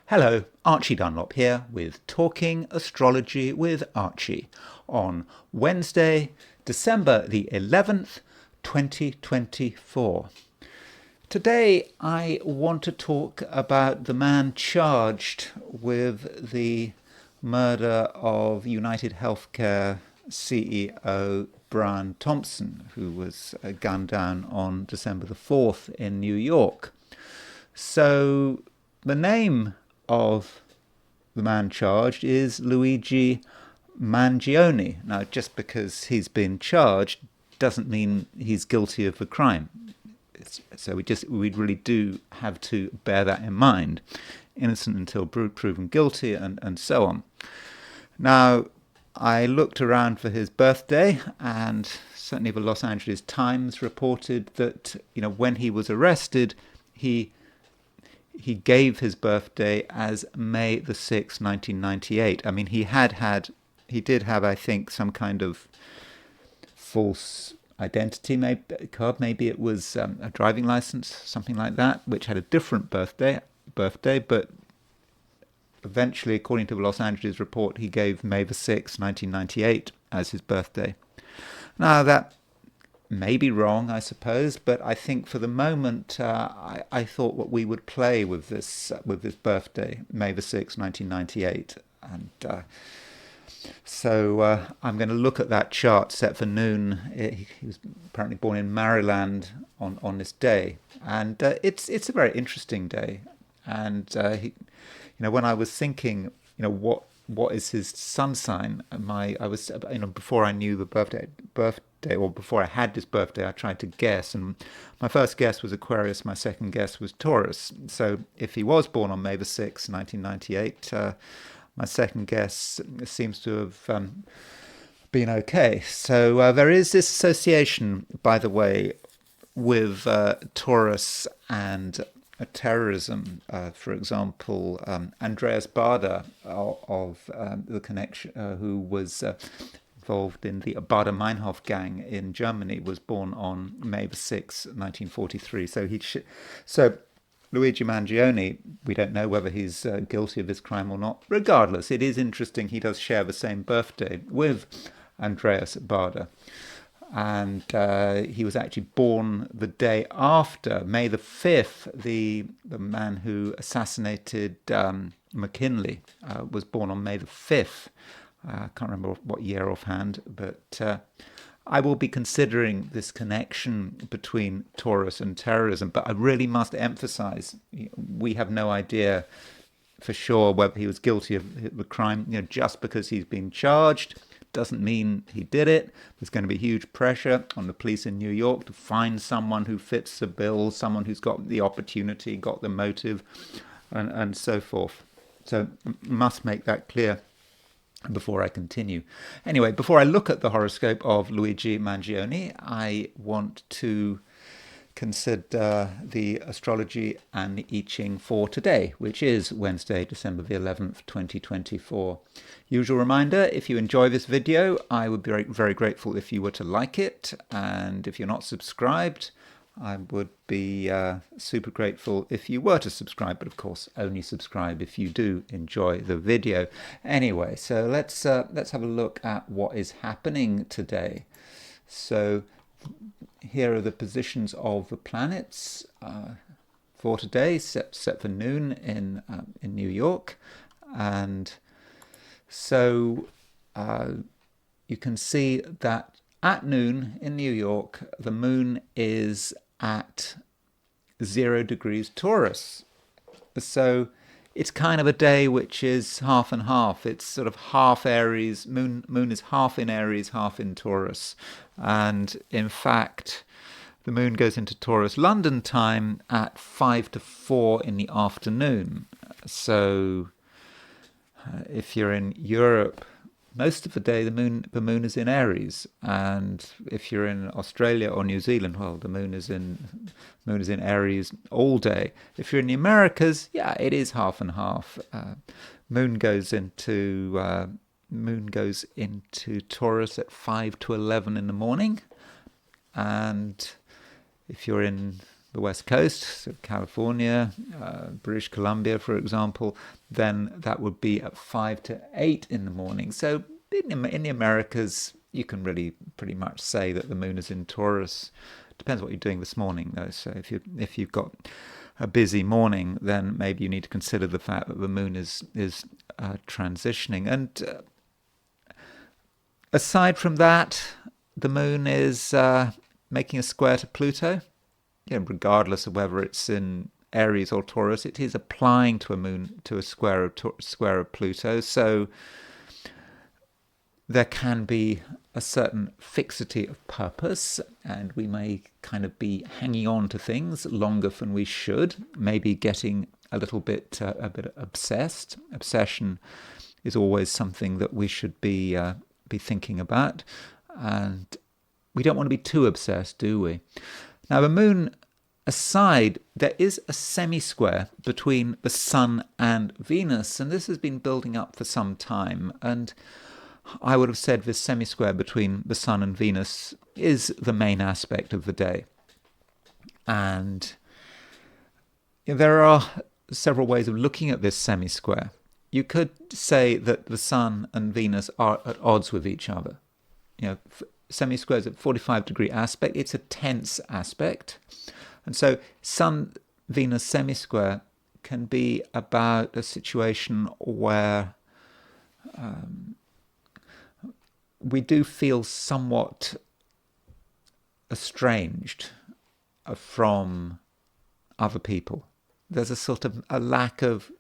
Hello, Archie Dunlop here with Talking Astrology with Archie on Wednesday, December the 11th, 2024. Today I want to talk about the man charged with the murder of United Healthcare CEO Brian Thompson, who was gunned down on December the 4th in New York. So the name of the man charged is Luigi Mangione. Now, just because he's been charged doesn't mean he's guilty of the crime. So we really do have to bear that in mind. Innocent until proven guilty, and so on. Now, I looked around for his birthday, and certainly the Los Angeles Times reported that when he was arrested, he gave his birthday as May the 6th, 1998. I mean, he did have, I think, some kind of false identity card. Maybe it was a driving license, something like that, which had a different birthday. But eventually, according to the Los Angeles report, he gave May the 6th, 1998 as his birthday. Now, that may be wrong, I suppose, but I think for the moment I thought what we would play with this birthday, May the 6th, 1998, and so I'm going to look at that chart set for noon. He was apparently born in Maryland on this day, and it's a very interesting day. And when I was thinking, what is his sun sign? I was before I knew the birthday, or before I had this birthday, I tried to guess, and my first guess was Aquarius. My second guess was Taurus. So if he was born on May the 6th, 1998, my second guess seems to have been okay. So there is this association, by the way, with Taurus and terrorism. For example, Andreas Baader of the connection, who was involved in the Baader-Meinhof gang in Germany, was born on May the 6th, 1943. So Luigi Mangione, we don't know whether he's guilty of this crime or not. Regardless, it is interesting he does share the same birthday with Andreas Baader. And he was actually born the day after, May the 5th, the man who assassinated McKinley was born on May the 5th. I can't remember what year offhand, but I will be considering this connection between Taurus and terrorism. But I really must emphasize, we have no idea for sure whether he was guilty of the crime. Just because he's been charged doesn't mean he did it. There's going to be huge pressure on the police in New York to find someone who fits the bill, someone who's got the opportunity, got the motive, and so forth. So must make that clear before I continue. Anyway, before I look at the horoscope of Luigi Mangione, I want to consider the astrology and the I Ching for today, which is Wednesday, December the 11th, 2024. Usual reminder, if you enjoy this video, I would be very, very grateful if you were to like it. And if you're not subscribed, I would be super grateful if you were to subscribe, but of course only subscribe if you do enjoy the video. Anyway, so let's have a look at what is happening today. So here are the positions of the planets for today, set for noon in New York, and so you can see that at noon in New York, the moon is at 0 degrees Taurus. So it's kind of a day which is half and half. It's sort of half Aries. Moon is half in Aries, half in Taurus. And in fact, the moon goes into Taurus London time at 5 to 4 in the afternoon. So if you're in Europe, most of the day the moon is in Aries, and if you're in Australia or New Zealand, well, the moon is in Aries all day. If you're in the Americas, yeah, it is half and half. Moon goes into Taurus at 5 to 11 in the morning, and if you're in the West Coast, so California, British Columbia, for example, then that would be at 5 to 8 in the morning. So in the Americas, you can really pretty much say that the moon is in Taurus. Depends what you're doing this morning, though. So if you've got a busy morning, then maybe you need to consider the fact that the moon is transitioning. And aside from that, the moon is making a square to Pluto. Regardless of whether it's in Aries or Taurus, it is applying to a square of Pluto. So there can be a certain fixity of purpose, and we may kind of be hanging on to things longer than we should, maybe getting a bit obsessed. Obsession is always something that we should be thinking about, and we don't want to be too obsessed, do we? Now, the moon aside, there is a semi-square between the Sun and Venus, and this has been building up for some time, and I would have said this semi-square between the Sun and Venus is the main aspect of the day. And there are several ways of looking at this semi-square. You could say that the Sun and Venus are at odds with each other. Semi-square is a 45-degree aspect. It's a tense aspect. And so Sun-Venus semi-square can be about a situation where we do feel somewhat estranged from other people. There's a sort of a lack of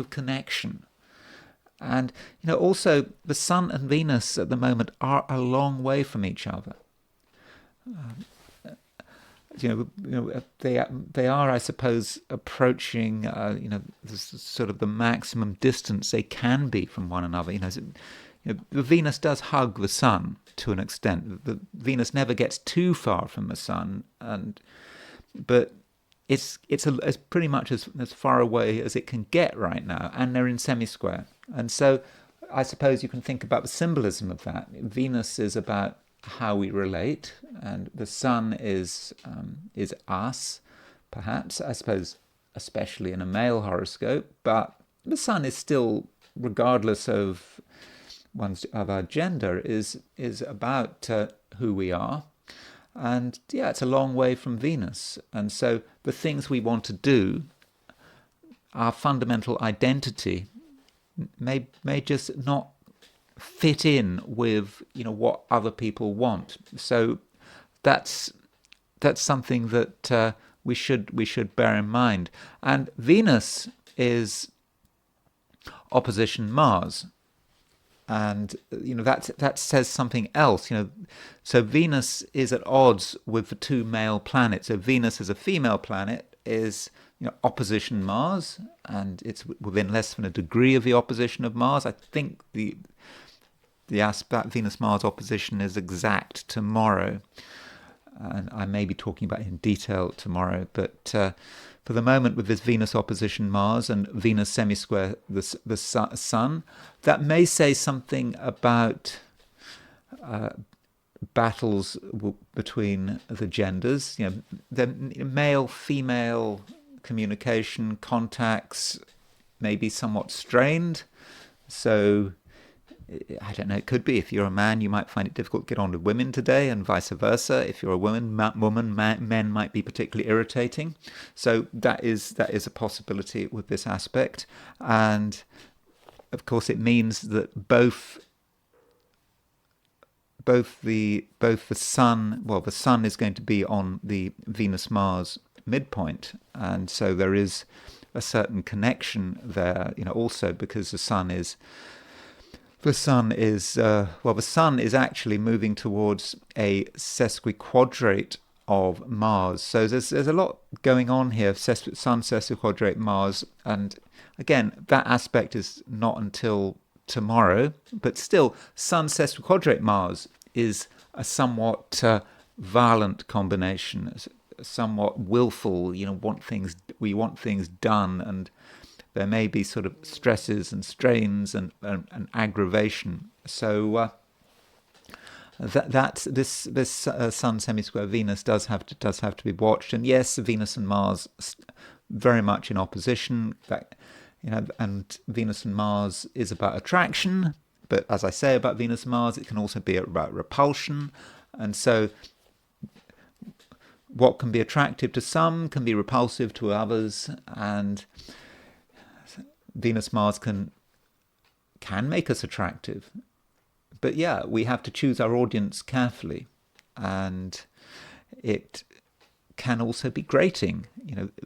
connection. And also the Sun and Venus at the moment are a long way from each other. They are, I suppose, approaching sort of the maximum distance they can be from one another. The Venus does hug the Sun to an extent. The Venus never gets too far from the Sun, but it's pretty much as far away as it can get right now, and they're in semi-square. And so I suppose you can think about the symbolism of that. Venus is about how we relate, and the Sun is us, perhaps, I suppose, especially in a male horoscope, but the Sun is still, regardless of our gender, is about who we are. And it's a long way from Venus. And so the things we want to do, our fundamental identity, may just not fit in with what other people want. So that's something that we should bear in mind. And Venus is opposition Mars. And that says something else. So Venus is at odds with the two male planets. So Venus as a female planet is opposition Mars, and it's within less than a degree of the opposition of Mars. I think the aspect Venus-Mars opposition is exact tomorrow, and I may be talking about it in detail tomorrow. But for the moment, with this Venus opposition Mars and Venus semi-square the Sun, that may say something about battles between the genders. The male-female communication, contacts may be somewhat strained. So I don't know, it could be if you're a man, you might find it difficult to get on with women today, and vice versa. If you're a woman, men might be particularly irritating. So that is a possibility with this aspect. And of course it means that both the Sun, the Sun is going to be on the Venus-Mars midpoint, and so there is a certain connection there, also because the Sun is actually moving towards a sesquiquadrate of Mars. So there's a lot going on here. Sun sesquiquadrate Mars, and again, that aspect is not until tomorrow, but still, Sun sesquiquadrate Mars is a somewhat violent combination, somewhat willful. We want things done, and there may be sort of stresses and strains and aggravation. So That's this Sun semi-square Venus does have to be watched, and yes, Venus and Mars very much in opposition. And Venus and Mars is about attraction, but as I say about Venus and Mars, it can also be about repulsion, and so what can be attractive to some can be repulsive to others, and Venus Mars can make us attractive. But yeah, we have to choose our audience carefully, and it can also be grating.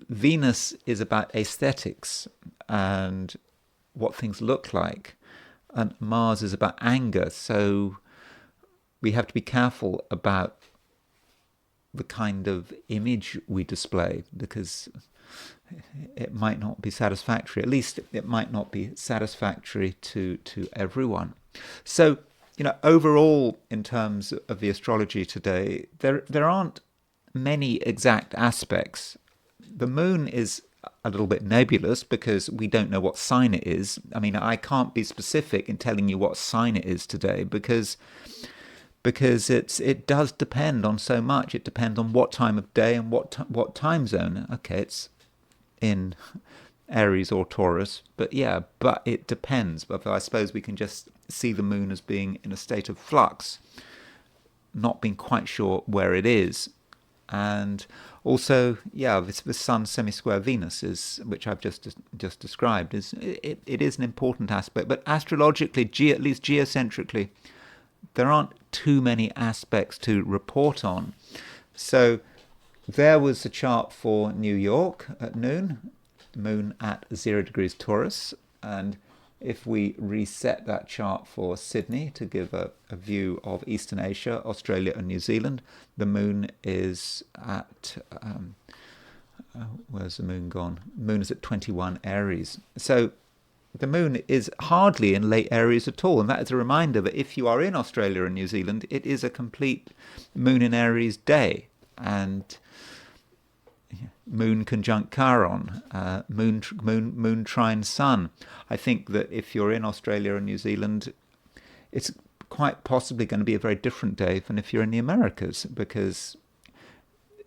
Venus is about aesthetics and what things look like, and Mars is about anger. So we have to be careful about the kind of image we display, because it might not be satisfactory. At least it might not be satisfactory to everyone. So, overall, in terms of the astrology today, there aren't many exact aspects. The moon is a little bit nebulous because we don't know what sign it is. I mean, I can't be specific in telling you what sign it is today because it does depend on so much. It depends on what time of day and what time zone. Okay, it's in Aries or Taurus, but it depends. But I suppose we can just see the moon as being in a state of flux, not being quite sure where it is. And also, this Sun semi-square Venus which I've just described, it is an important aspect. But astrologically, at least geocentrically, there aren't too many aspects to report on. So there was a chart for New York at noon, moon at 0 degrees Taurus, and if we reset that chart for Sydney to give a view of Eastern Asia, Australia and New Zealand, the moon is at, where's the moon gone? The moon is at 21 Aries. So the moon is hardly in late Aries at all, and that is a reminder that if you are in Australia and New Zealand, it is a complete moon in Aries day, and moon conjunct Chiron, moon trine Sun. I think that if you're in Australia and New Zealand, it's quite possibly going to be a very different day than if you're in the Americas, because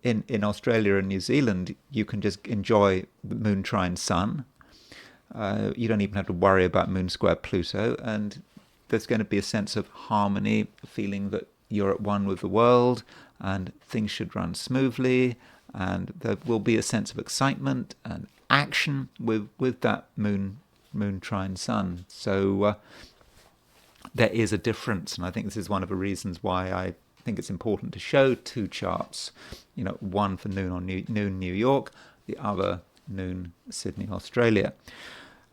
in Australia and New Zealand, you can just enjoy the moon trine Sun. You don't even have to worry about moon square Pluto, and there's going to be a sense of harmony, a feeling that you're at one with the world, and things should run smoothly, and there will be a sense of excitement and action with that moon trine Sun. So there is a difference, and I think this is one of the reasons why I think it's important to show two charts. One for noon New York, the other noon Sydney, Australia.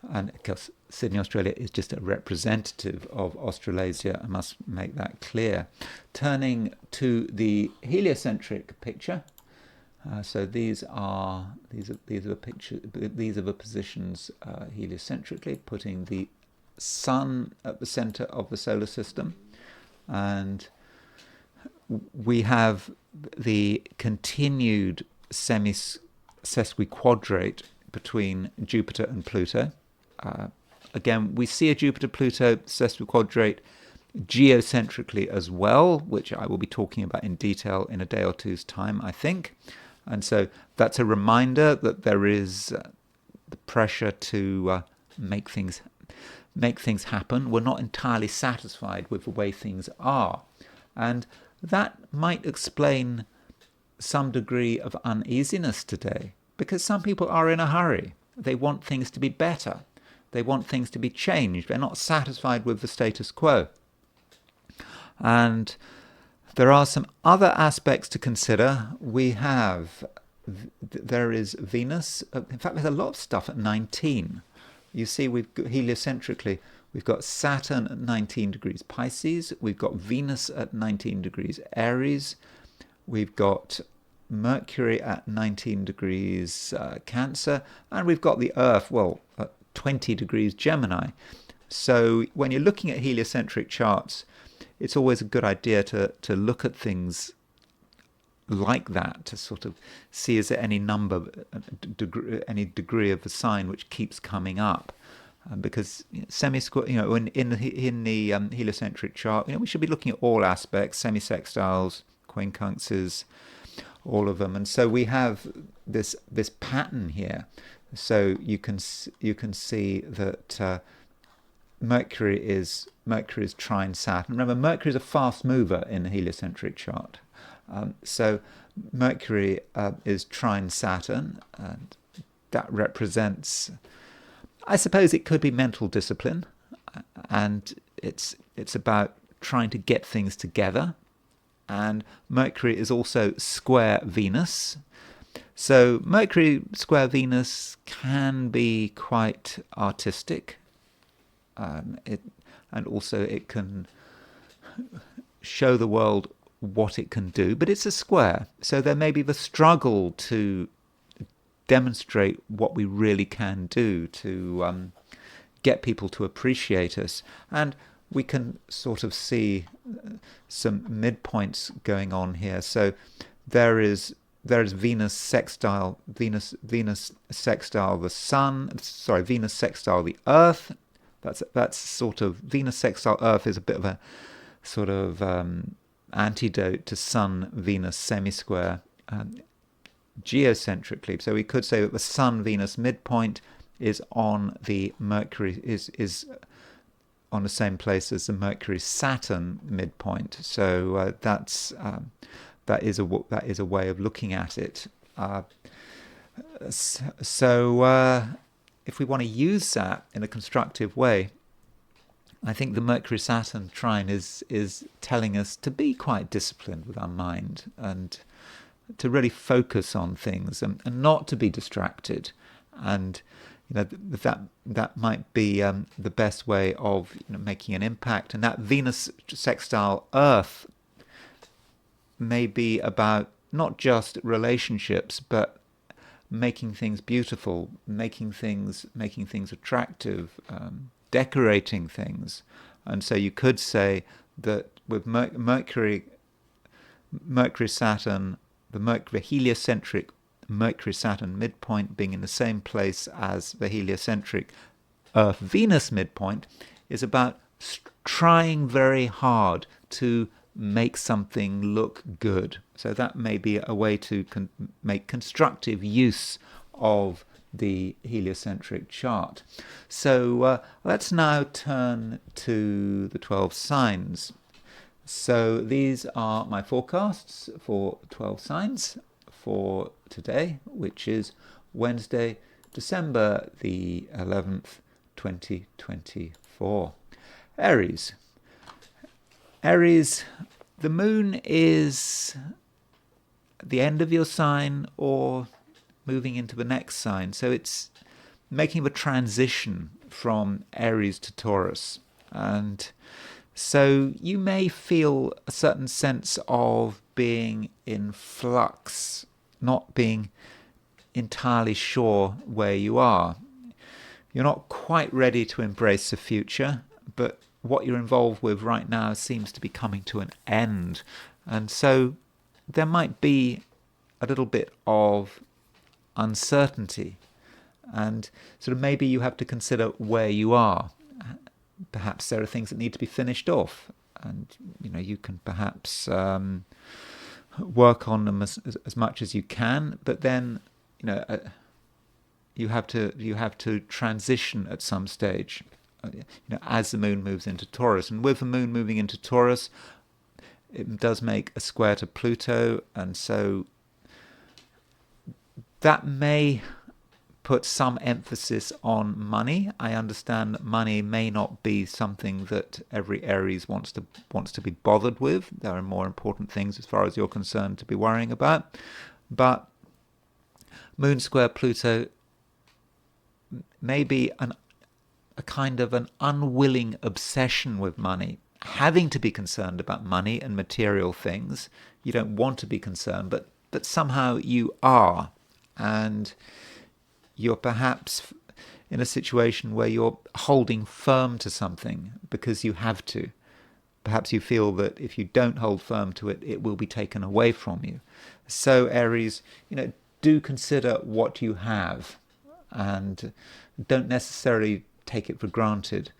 And of course, Sydney, Australia is just a representative of Australasia. I must make that clear. Turning to the heliocentric picture. So these are the positions heliocentrically, putting the Sun at the center of the solar system, and we have the continued sesquiquadrate between Jupiter and Pluto. Again, we see a Jupiter-Pluto sesquiquadrate geocentrically as well, which I will be talking about in detail in a day or two's time, I think. And so that's a reminder that there is the pressure to make things happen. We're not entirely satisfied with the way things are. And that might explain some degree of uneasiness today, because some people are in a hurry. They want things to be better. They want things to be changed. They're not satisfied with the status quo. And there are some other aspects to consider. There is Venus. In fact, there's a lot of stuff at 19. You see, heliocentrically, we've got Saturn at 19 degrees Pisces. We've got Venus at 19 degrees Aries. We've got Mercury at 19 degrees Cancer. And we've got the Earth, at 20 degrees Gemini. So when you're looking at heliocentric charts, it's always a good idea to look at things like that, to sort of see is there any degree of the sign which keeps coming up. because semi-square, in the heliocentric chart, we should be looking at all aspects, semi-sextiles, quincunxes, all of them. And so we have this pattern here. So you can see that Mercury is trine Saturn. Remember, Mercury is a fast mover in the heliocentric chart. So Mercury is trine Saturn, and that represents, I suppose it could be mental discipline, and it's about trying to get things together. And Mercury is also square Venus. So Mercury square Venus can be quite artistic. And also it can show the world what it can do, but it's a square. So there may be the struggle to demonstrate what we really can do to get people to appreciate us. And we can sort of see some midpoints going on here. So there is Venus sextile the Sun. Sorry, Venus sextile the Earth. That's sort of Venus sextile Earth is a bit of a sort of antidote to Sun Venus semi-square geocentrically. So we could say that the Sun Venus midpoint is on the Mercury is on the same place as the Mercury Saturn midpoint. So that is a way of looking at it. If we want to use that in a constructive way, I think the Mercury Saturn trine is telling us to be quite disciplined with our mind and to really focus on things and not to be distracted. And that might be the best way of making an impact. And that Venus sextile Earth may be about not just relationships, but making things beautiful, making things attractive, decorating things. And so you could say that with Mercury Saturn, the heliocentric Mercury Saturn midpoint being in the same place as the heliocentric Earth Venus midpoint, is about trying very hard to make something look good. So that may be a way to make constructive use of the heliocentric chart. So let's now turn to the 12 signs. So these are my forecasts for 12 signs for today, which is Wednesday, December the 11th, 2024. Aries. Aries, the moon is at the end of your sign or moving into the next sign. So it's making the transition from Aries to Taurus. And so you may feel a certain sense of being in flux, not being entirely sure where you are. You're not quite ready to embrace the future, but what you're involved with right now seems to be coming to an end. And so there might be a little bit of uncertainty. And sort of maybe you have to consider where you are. Perhaps there are things that need to be finished off. And, you can perhaps work on them as much as you can. But then, you have to transition at some stage. As the moon moves into Taurus. And with the moon moving into Taurus, it does make a square to Pluto, and so that may put some emphasis on money. I understand that money may not be something that every Aries wants to be bothered with. There are more important things as far as you're concerned to be worrying about. But moon square Pluto may be a kind of an unwilling obsession with money, having to be concerned about money and material things. You don't want to be concerned, but somehow you are. And you're perhaps in a situation where you're holding firm to something because you have to. Perhaps you feel that if you don't hold firm to it, it will be taken away from you. So Aries, do consider what you have and don't necessarily take it for granted.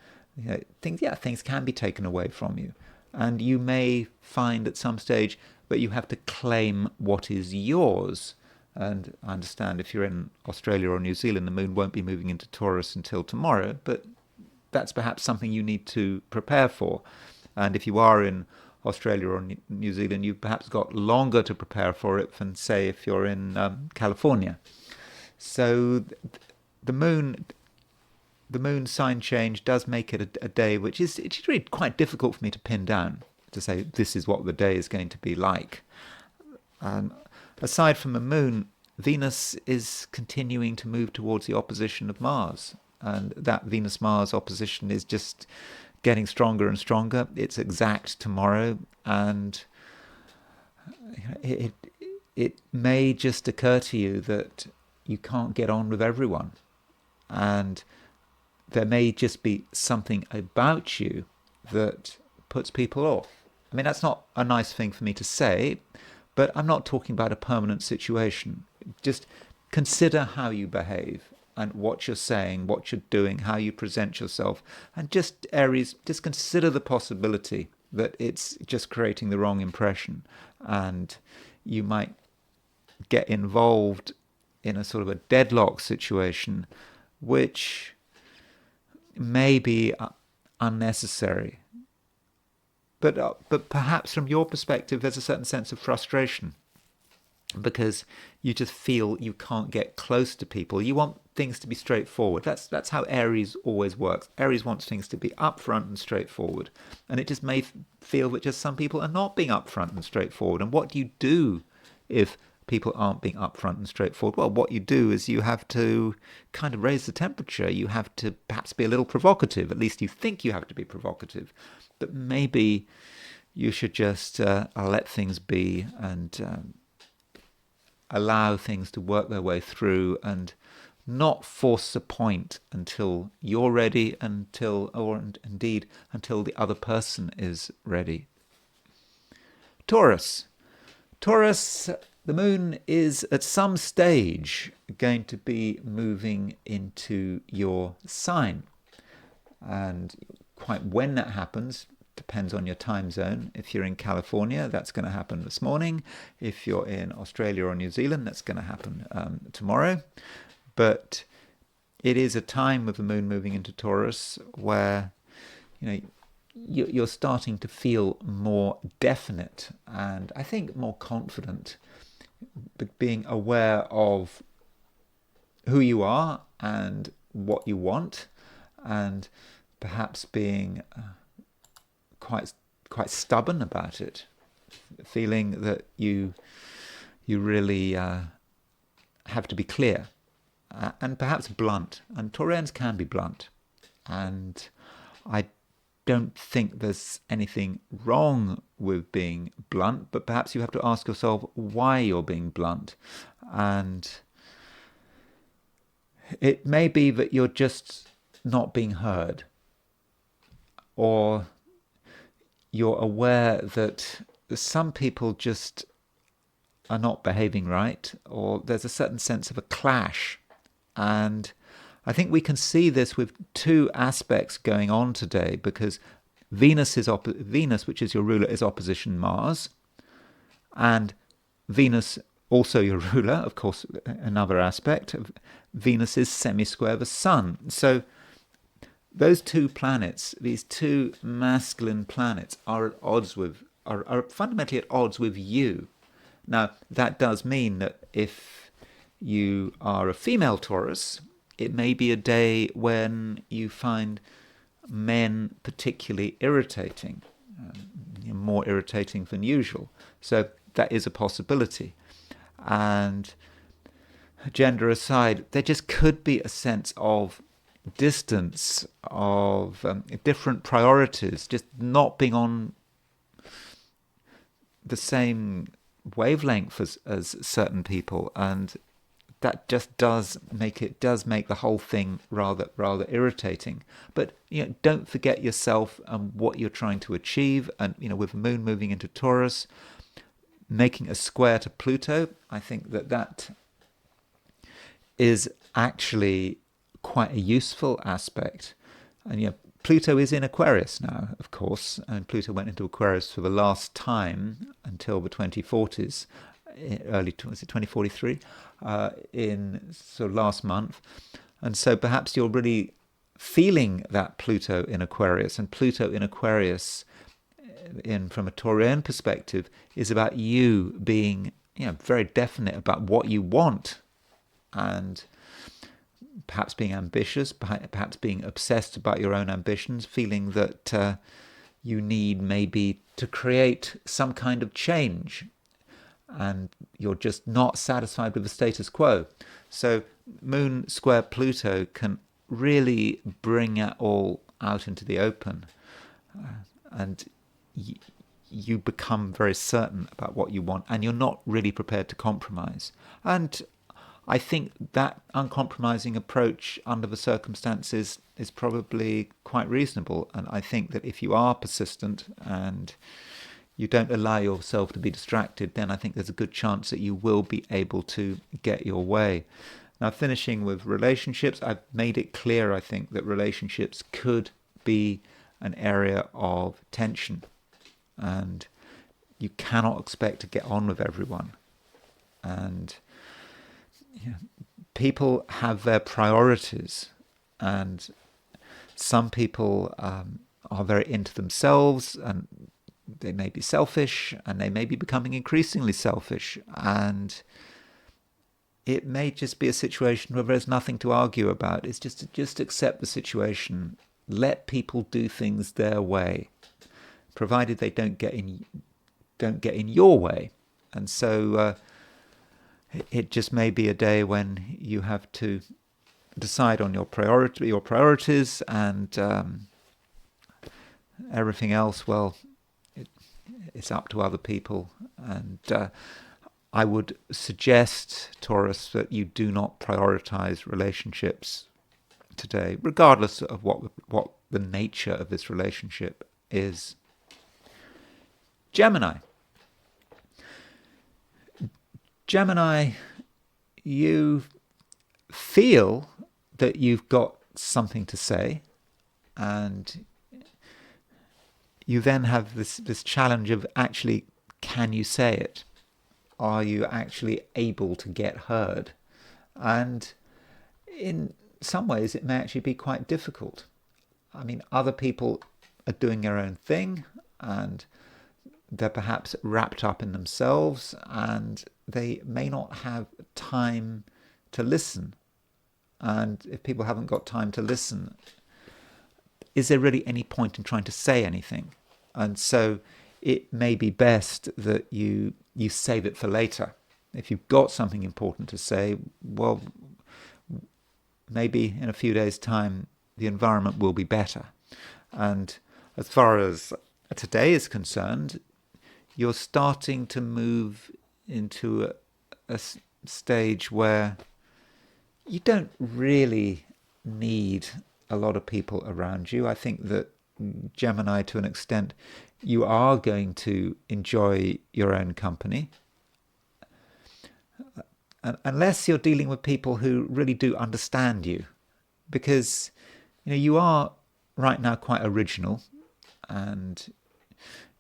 Things can be taken away from you. And you may find at some stage that you have to claim what is yours. And I understand if you're in Australia or New Zealand, the moon won't be moving into Taurus until tomorrow, but that's perhaps something you need to prepare for. And if you are in Australia or New Zealand, you've perhaps got longer to prepare for it than, say, if you're in California. So the moon sign change does make it a day which is it's really quite difficult for me to pin down, to say this is what the day is going to be like. Aside from the moon, Venus is continuing to move towards the opposition of Mars. And that Venus-Mars opposition is just getting stronger and stronger. It's exact tomorrow. And it may just occur to you that you can't get on with everyone. And there may just be something about you that puts people off. I mean, that's not a nice thing for me to say, but I'm not talking about a permanent situation. Just consider how you behave and what you're saying, what you're doing, how you present yourself. And just, Aries, just consider the possibility that it's just creating the wrong impression. And you might get involved in a sort of a deadlock situation, which may be unnecessary. But perhaps from your perspective, there's a certain sense of frustration because you just feel you can't get close to people. You want things to be straightforward. That's how Aries always works. Aries wants things to be upfront and straightforward. And it just may feel that just some people are not being upfront and straightforward. And what do you do if people aren't being upfront and straightforward? Well, what you do is you have to kind of raise the temperature. You have to perhaps be a little provocative. At least you think you have to be provocative. But maybe you should just let things be and allow things to work their way through and not force a point until you're ready, or indeed until the other person is ready. Taurus. The moon is at some stage going to be moving into your sign. And quite when that happens depends on your time zone. If you're in California, that's going to happen this morning. If you're in Australia or New Zealand, that's going to happen tomorrow. But it is a time of the moon moving into Taurus where, you're starting to feel more definite and I think more confident, but being aware of who you are and what you want, and perhaps being quite stubborn about it, feeling that you really have to be clear and perhaps blunt. And Taurians can be blunt, and I don't think there's anything wrong with being blunt, but perhaps you have to ask yourself why you're being blunt. And it may be that you're just not being heard, or you're aware that some people just are not behaving right, or there's a certain sense of a clash. And I think we can see this with two aspects going on today, because Venus, which is your ruler, is opposition Mars, and Venus, also your ruler, of course, another aspect of Venus is semi-square the Sun. So those two planets, these two masculine planets, are fundamentally at odds with you. Now, that does mean that if you are a female Taurus, it may be a day when you find men particularly irritating, more irritating than usual. So that is a possibility. And gender aside, there just could be a sense of distance, of different priorities, just not being on the same wavelength as certain people, and that just does make the whole thing rather irritating. But don't forget yourself and what you're trying to achieve. And with the moon moving into Taurus, making a square to Pluto, I think that is actually quite a useful aspect. And Pluto is in Aquarius now, of course, and Pluto went into Aquarius for the last time until the 2040s, was it 2043, in sort of last month. And so perhaps you're really feeling that Pluto in Aquarius, and Pluto in Aquarius, from a Taurian perspective, is about you being very definite about what you want, and perhaps being ambitious, perhaps being obsessed about your own ambitions, feeling that you need maybe to create some kind of change, and you're just not satisfied with the status quo. So Moon square Pluto can really bring it all out into the open, and you become very certain about what you want, and you're not really prepared to compromise. And I think that uncompromising approach under the circumstances is probably quite reasonable. And I think that if you are persistent and you don't allow yourself to be distracted, then I think there's a good chance that you will be able to get your way. Now, finishing with relationships, I've made it clear, I think, that relationships could be an area of tension, and you cannot expect to get on with everyone. And people have their priorities, and some people are very into themselves, and they may be selfish, and they may be becoming increasingly selfish, and it may just be a situation where there's nothing to argue about. It's just accept the situation, let people do things their way, provided they don't get in your way. And so it just may be a day when you have to decide on your priorities, and everything else, well, it's up to other people. And I would suggest, Taurus, that you do not prioritize relationships today, regardless of what the nature of this relationship is. Gemini, you feel that you've got something to say, and you then have this challenge of actually, can you say it? Are you actually able to get heard? And in some ways, it may actually be quite difficult. I mean, other people are doing their own thing, and they're perhaps wrapped up in themselves, and they may not have time to listen. And if people haven't got time to listen, is there really any point in trying to say anything? And so it may be best that you save it for later. If you've got something important to say, well, maybe in a few days' time, the environment will be better. And as far as today is concerned, you're starting to move into a stage where you don't really need a lot of people around you. I think that Gemini, to an extent, you are going to enjoy your own company, unless you're dealing with people who really do understand you, because you are right now quite original, and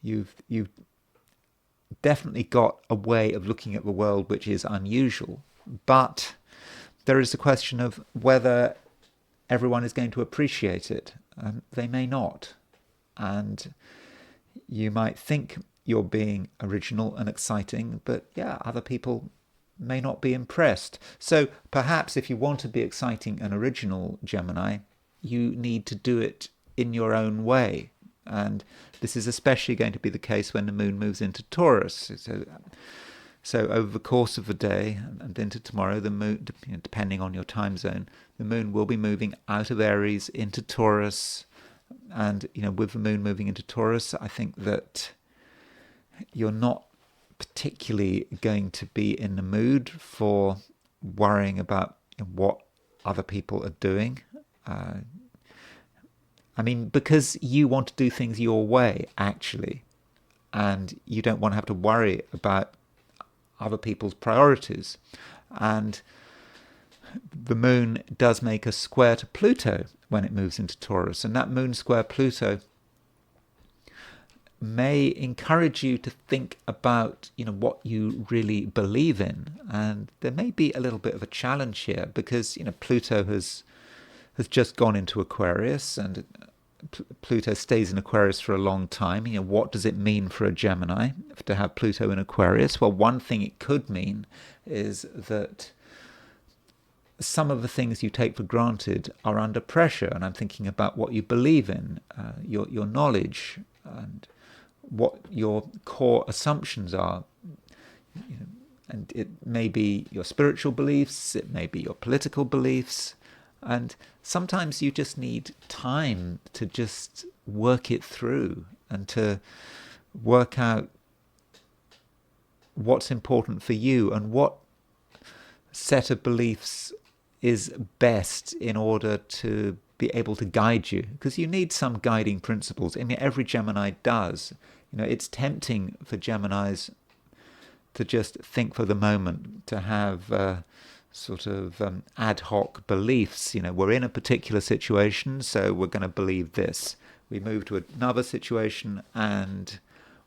you've definitely got a way of looking at the world which is unusual. But there is a question of whether everyone is going to appreciate it. They may not. And you might think you're being original and exciting, but other people may not be impressed. So perhaps if you want to be exciting and original, Gemini, you need to do it in your own way. And this is especially going to be the case when the moon moves into Taurus. So over the course of the day and into tomorrow, the moon, depending on your time zone, the moon will be moving out of Aries into Taurus. And with the moon moving into Taurus, I think that you're not particularly going to be in the mood for worrying about what other people are doing. Because you want to do things your way, actually, and you don't want to have to worry about other people's priorities. And the moon does make a square to Pluto when it moves into Taurus, and that moon square Pluto may encourage you to think about, what you really believe in. And there may be a little bit of a challenge here because, Pluto has just gone into Aquarius, and Pluto stays in Aquarius for a long time. What does it mean for a Gemini to have Pluto in Aquarius? Well, one thing it could mean is that some of the things you take for granted are under pressure, and I'm thinking about what you believe in, your knowledge, and what your core assumptions are. And it may be your spiritual beliefs, it may be your political beliefs, and sometimes you just need time to just work it through and to work out what's important for you and what set of beliefs is best in order to be able to guide you, because you need some guiding principles. I mean, every Gemini does. It's tempting for Geminis to just think for the moment, to have sort of ad hoc beliefs. We're in a particular situation, so we're going to believe this. We move to another situation and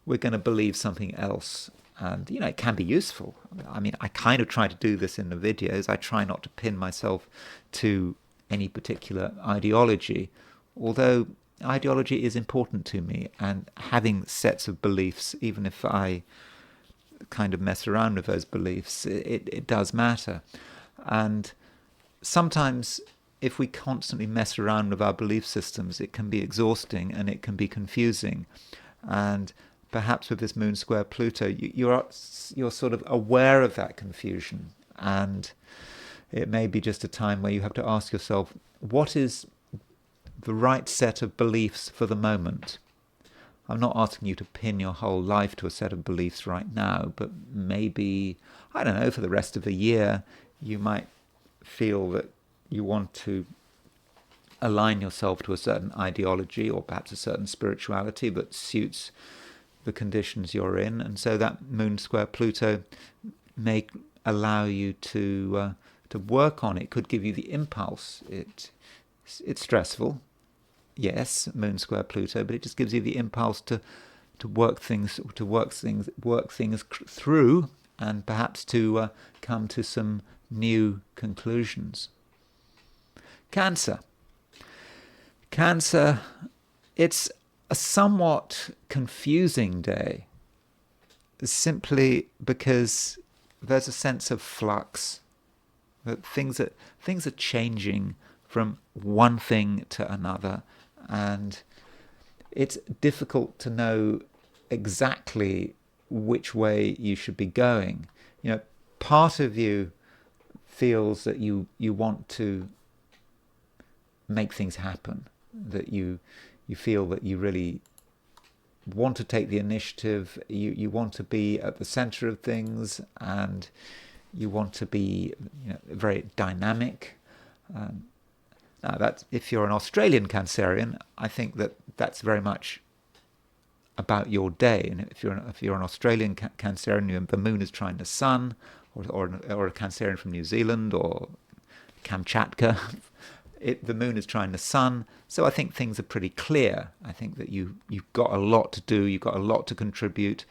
we're going to believe something else. And, it can be useful. I mean, I kind of try to do this in the videos. I try not to pin myself to any particular ideology, although ideology is important to me, and having sets of beliefs, even if I kind of mess around with those beliefs, it does matter. And sometimes if we constantly mess around with our belief systems, it can be exhausting and it can be confusing. And perhaps with this moon square Pluto, you're sort of aware of that confusion, and it may be just a time where you have to ask yourself, what is the right set of beliefs for the moment? I'm not asking you to pin your whole life to a set of beliefs right now, but maybe, I don't know, for the rest of the year, you might feel that you want to align yourself to a certain ideology or perhaps a certain spirituality that suits the conditions you're in. And so that moon square Pluto may allow you to work on it, could give you the impulse. It's stressful, yes, moon square Pluto, but it just gives you the impulse to work things through, and perhaps to come to some new conclusions. Cancer, it's a somewhat confusing day, simply because there's a sense of flux, that things are changing from one thing to another, and it's difficult to know exactly which way you should be going. Part of you feels that you want to make things happen, that you feel that you really want to take the initiative, you want to be at the center of things, and you want to be very dynamic. Now, that's, if you're an Australian Cancerian, I think that's very much about your day. And if you're an Australian Cancerian, the moon is trine the sun, or a Cancerian from New Zealand or Kamchatka, the moon is trine the sun. So I think things are pretty clear. I think that you've got a lot to do, you've got a lot to contribute.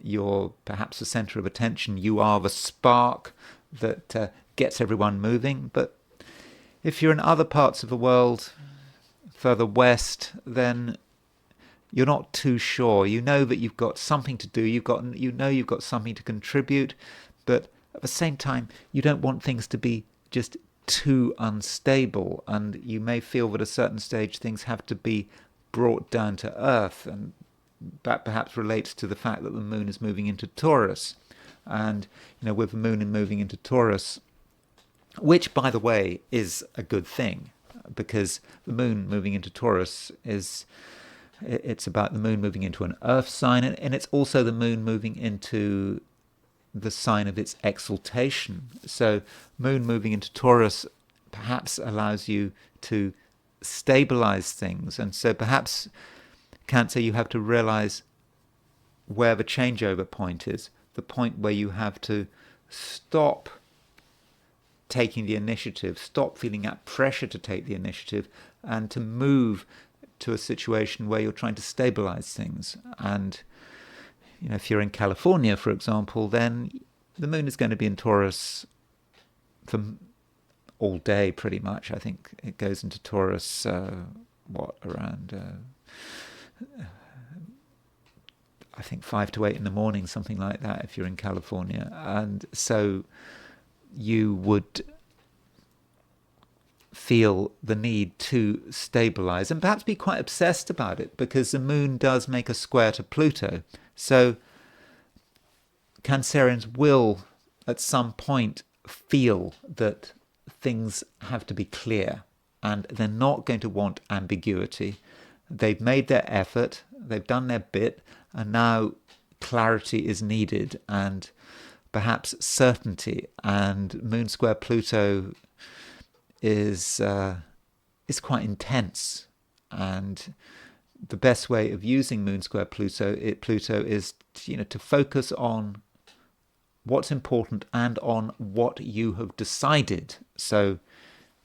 You're perhaps the center of attention. You are the spark that gets everyone moving. But if you're in other parts of the world, further west, then you're not too sure. You know that you've got something to do. You've got something to contribute, but at the same time, you don't want things to be just too unstable, and you may feel that at a certain stage things have to be brought down to earth, and that perhaps relates to the fact that the moon is moving into Taurus. And with the moon moving into Taurus, which by the way is a good thing, because the moon moving into Taurus it's about the moon moving into an earth sign, and it's also the moon moving into the sign of its exaltation. So moon moving into Taurus perhaps allows you to stabilize things, and so perhaps Cancer, you have to realize where the changeover point is, the point where you have to stop taking the initiative, stop feeling that pressure to take the initiative, and to move to a situation where you're trying to stabilize things. And if you're in California, for example, then the moon is going to be in Taurus for all day, pretty much. I think it goes into Taurus, around, I think 5 to 8 in the morning, something like that, if you're in California. And so you would feel the need to stabilize and perhaps be quite obsessed about it, because the moon does make a square to Pluto. So Cancerians will at some point feel that things have to be clear, and they're not going to want ambiguity. They've made their effort, they've done their bit, and now clarity is needed, and perhaps certainty. And moon square Pluto is quite intense, and the best way of using moon square Pluto is to focus on what's important and on what you have decided. So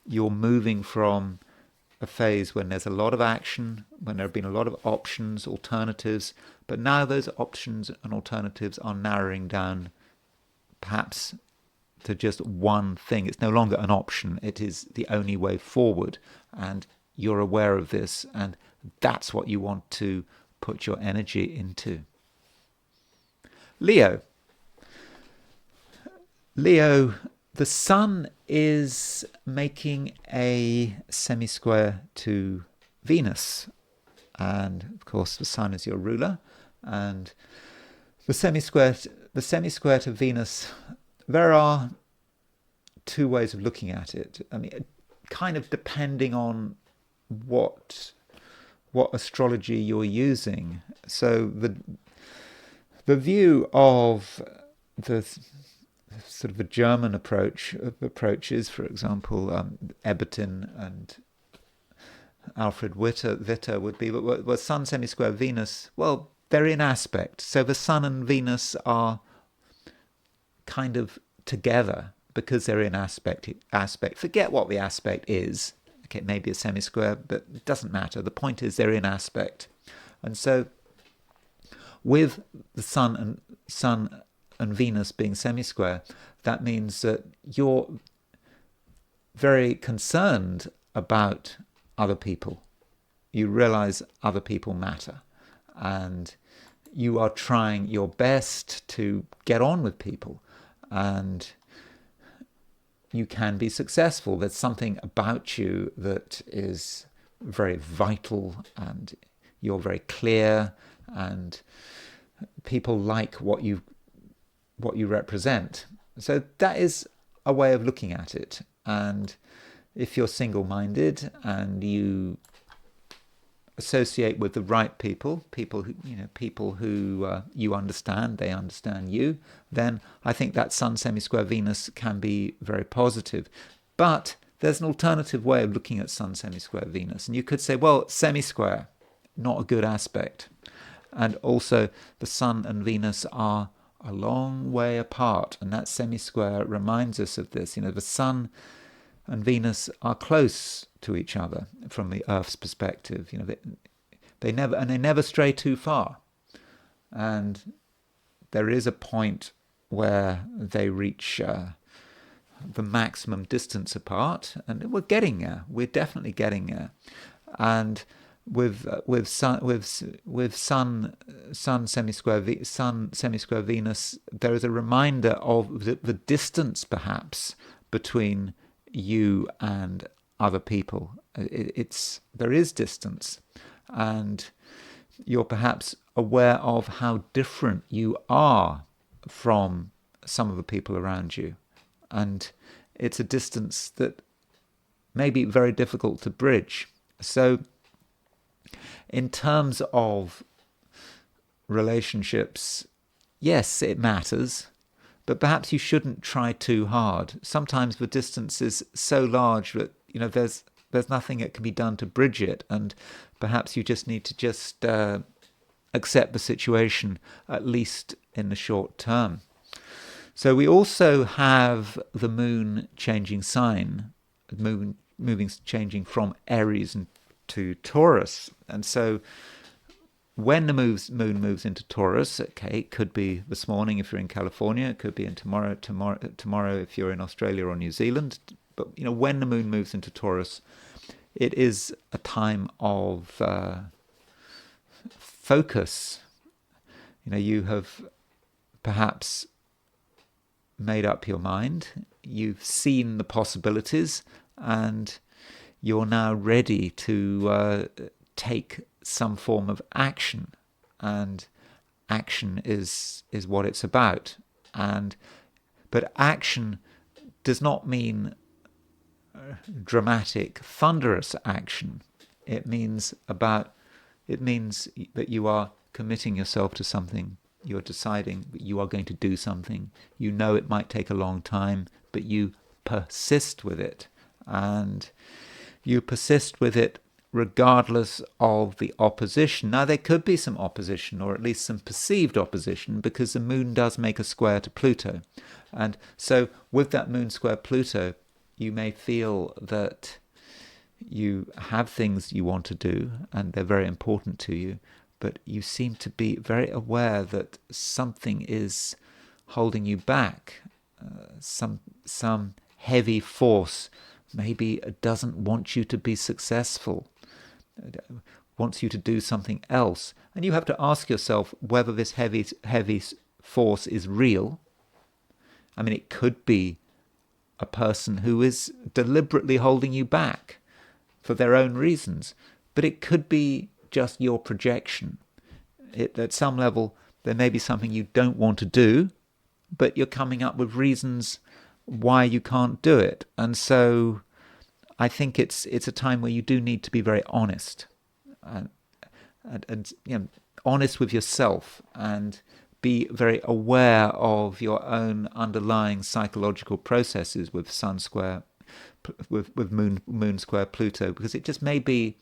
you're moving from a phase when there's a lot of action, when there have been a lot of options, alternatives, but now those options and alternatives are narrowing down perhaps to just one thing. It's no longer an option, it is the only way forward, and you're aware of this, and that's what you want to put your energy into. Leo, the sun is making a semi-square to Venus, and of course the sun is your ruler, and the semi-square to Venus, there are two ways of looking at it. I mean, kind of depending on what astrology you're using. So the view of the sort of a German approaches, for example, Ebertin and Alfred Witter would be, but Sun semi-square Venus, well, they're in aspect. So the Sun and Venus are kind of together because they're in aspect. Forget what the aspect is. Okay, maybe a semi-square, but it doesn't matter. The point is they're in aspect. And so with the Sun and Venus being semi-square, that means that you're very concerned about other people. You realize other people matter, and you are trying your best to get on with people, and you can be successful. There's something about you that is very vital, and you're very clear, and people like what you represent. So that is a way of looking at it. And if you're single-minded and you associate with the right people who you understand, they understand you, then I think that Sun semi-square Venus can be very positive. But there's an alternative way of looking at Sun semi-square Venus, and you could say, well, semi-square, not a good aspect. And also the Sun and Venus are a long way apart, and that semi-square reminds us of this. The Sun and Venus are close to each other from the Earth's perspective. They never stray too far, and there is a point where they reach the maximum distance apart, and we're getting there. We're definitely getting there, and with Sun semi-square Venus, there is a reminder of the distance perhaps between you and other people. There is distance, and you're perhaps aware of how different you are from some of the people around you, and it's a distance that may be very difficult to bridge. So in terms of relationships, yes, it matters, but perhaps you shouldn't try too hard. Sometimes the distance is so large that there's nothing that can be done to bridge it, and perhaps you just need to accept the situation, at least in the short term. So we also have the moon changing sign, changing from Aries to Taurus. And so when the moon moves into Taurus, okay, it could be this morning if you're in California, it could be in tomorrow if you're in Australia or New Zealand. But when the moon moves into Taurus, it is a time of focus. You have perhaps made up your mind, you've seen the possibilities, and you're now ready to take some form of action. And action is what it's about. But action does not mean dramatic, thunderous action. It means that you are committing yourself to something. You're deciding that you are going to do something. You know it might take a long time, but you persist with it. And you persist with it regardless of the opposition. Now, there could be some opposition, or at least some perceived opposition, because the moon does make a square to Pluto. And so with that moon square Pluto, you may feel that you have things you want to do, and they're very important to you, but you seem to be very aware that something is holding you back. Some heavy force maybe doesn't want you to be successful, wants you to do something else. And you have to ask yourself whether this heavy force is real. I mean, it could be a person who is deliberately holding you back for their own reasons, but it could be just your projection. At some level, there may be something you don't want to do, but you're coming up with reasons why you can't do it. And so I think it's a time where you do need to be very honest, and honest with yourself, and be very aware of your own underlying psychological processes with Sun square, with moon square Pluto, because it just may be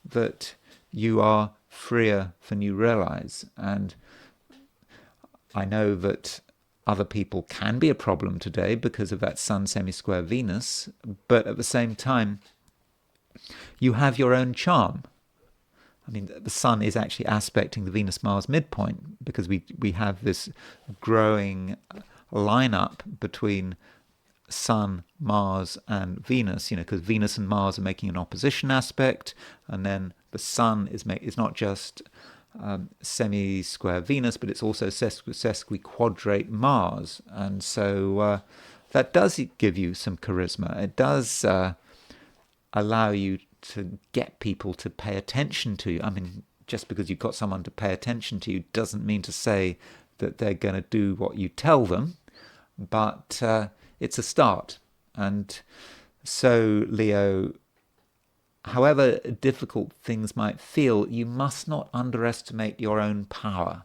that you are freer than you realize. And I know that other people can be a problem today because of that Sun semi-square Venus, but at the same time, you have your own charm. I mean, the Sun is actually aspecting the Venus-Mars midpoint, because we have this growing lineup between Sun, Mars, and Venus, because Venus and Mars are making an opposition aspect, and then the Sun is not just semi-square Venus, but it's also sesquiquadrate Mars. And so that does give you some charisma. It does allow you to get people to pay attention to you. I mean, just because you've got someone to pay attention to you doesn't mean to say that they're going to do what you tell them, but it's a start. And so, Leo, however difficult things might feel, you must not underestimate your own power.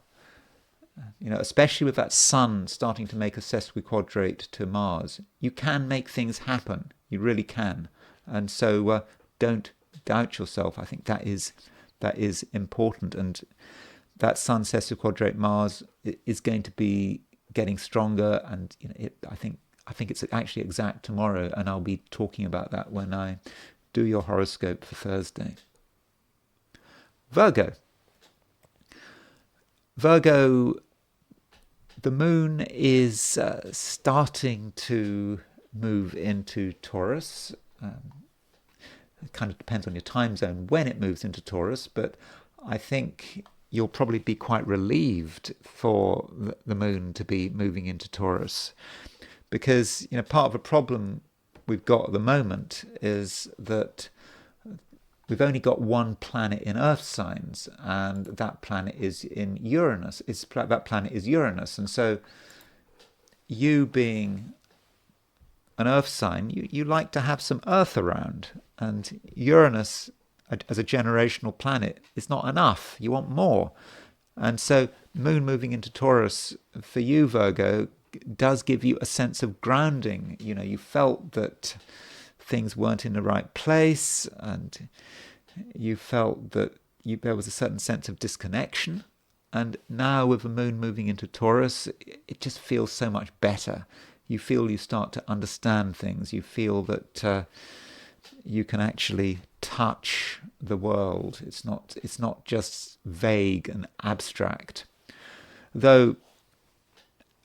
Especially with that Sun starting to make a sesquiquadrate to Mars, you can make things happen. You really can. And so don't doubt yourself. I think that is important. And that Sun sesquiquadrate Mars is going to be getting stronger. And I think it's actually exact tomorrow, and I'll be talking about that when I do your horoscope for Thursday. Virgo, the moon is starting to move into Taurus. It kind of depends on your time zone when it moves into Taurus, but I think you'll probably be quite relieved for the moon to be moving into Taurus, because part of the problem we've got at the moment is that we've only got one planet in Earth signs, and that planet is in Uranus. That planet is Uranus, and so you being an Earth sign, you like to have some Earth around, and Uranus as a generational planet is not enough. You want more. And so moon moving into Taurus for you, Virgo, does give you a sense of grounding. You felt that things weren't in the right place, and you felt that there was a certain sense of disconnection. And now with the moon moving into Taurus, it just feels so much better. You feel you start to understand things. You feel that you can actually touch the world. It's not just vague and abstract. Though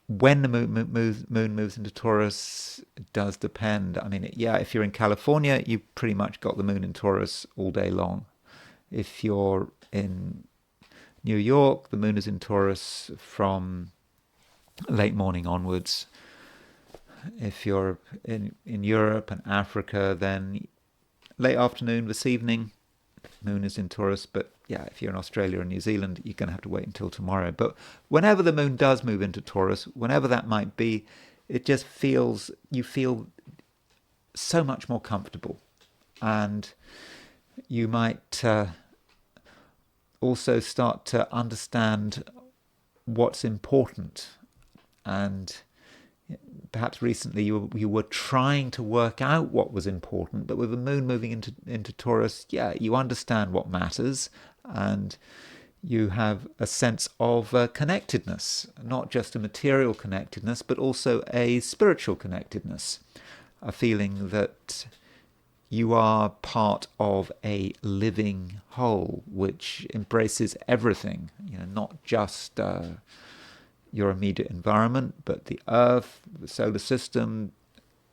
when the moon moves into Taurus, it does depend. I mean, yeah, if you're in California, you pretty much got the moon in Taurus all day long. If you're in New York, the moon is in Taurus from late morning onwards. If you're in Europe and Africa, then late afternoon, this evening, moon is in Taurus. But yeah, if you're in Australia or New Zealand, you're going to have to wait until tomorrow. But whenever the moon does move into Taurus, whenever that might be, it just feels, you feel so much more comfortable. And you might also start to understand what's important. And perhaps recently you were trying to work out what was important, but with the moon moving into Taurus, yeah, you understand what matters, and you have a sense of connectedness, not just a material connectedness, but also a spiritual connectedness, a feeling that you are part of a living whole which embraces everything, not just your immediate environment, but the Earth, the solar system,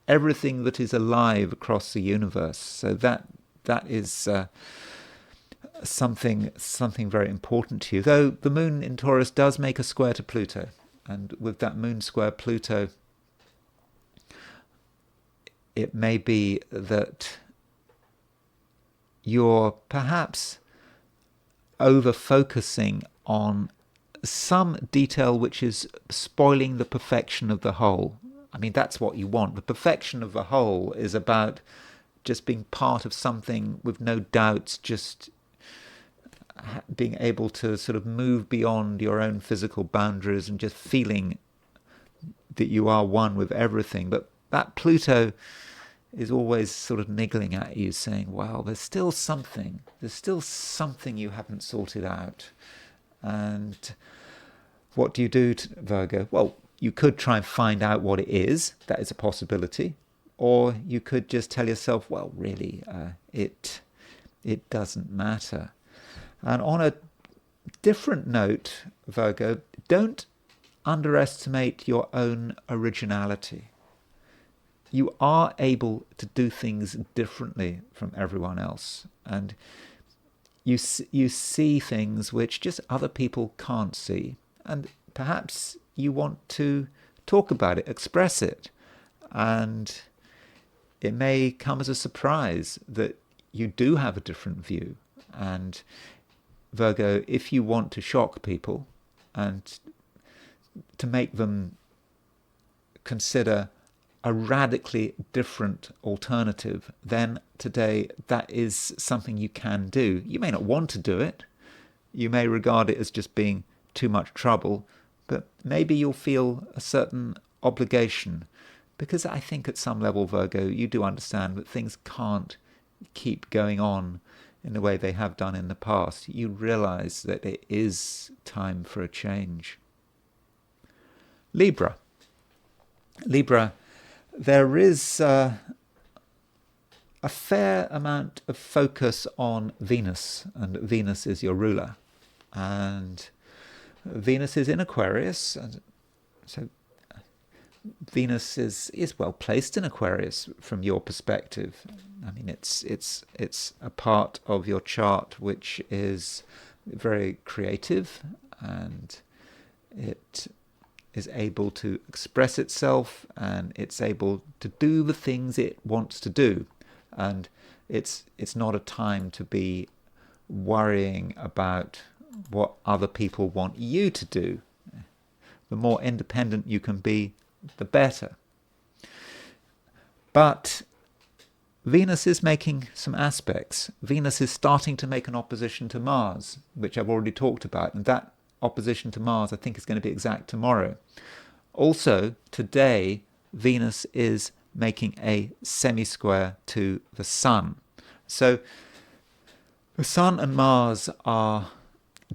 everything that is alive across the universe. So that is something very important to you. Though the moon in Taurus does make a square to Pluto, and with that moon square Pluto, it may be that you're perhaps over-focusing on some detail which is spoiling the perfection of the whole. I mean, that's what you want. The perfection of the whole is about just being part of something with no doubts, just being able to sort of move beyond your own physical boundaries and just feeling that you are one with everything. But that Pluto is always sort of niggling at you, saying, well, there's still something you haven't sorted out. And what do you do, Virgo? Well, you could try and find out what it is. That is a possibility. Or you could just tell yourself, well, really, it doesn't matter. And on a different note, Virgo, don't underestimate your own originality. You are able to do things differently from everyone else. And you see things which just other people can't see. And perhaps you want to talk about it, express it. And it may come as a surprise that you do have a different view. And Virgo, if you want to shock people and to make them consider a radically different alternative, then today that is something you can do. You may not want to do it. You may regard it as just being too much trouble, but maybe you'll feel a certain obligation, because I think at some level, Virgo, you do understand that things can't keep going on in the way they have done in the past. You realize that it is time for a change. Libra, there is a fair amount of focus on Venus, and Venus is your ruler. And Venus is in Aquarius, and so Venus is well placed in Aquarius from your perspective. I mean, it's a part of your chart which is very creative, and it is able to express itself, and it's able to do the things it wants to do. And it's not a time to be worrying about what other people want you to do. The more independent you can be, the better. But Venus is making some aspects. Venus is starting to make an opposition to Mars, which I've already talked about, and that opposition to Mars I think is going to be exact tomorrow. Also, today, Venus is making a semi-square to the Sun. So the Sun and Mars are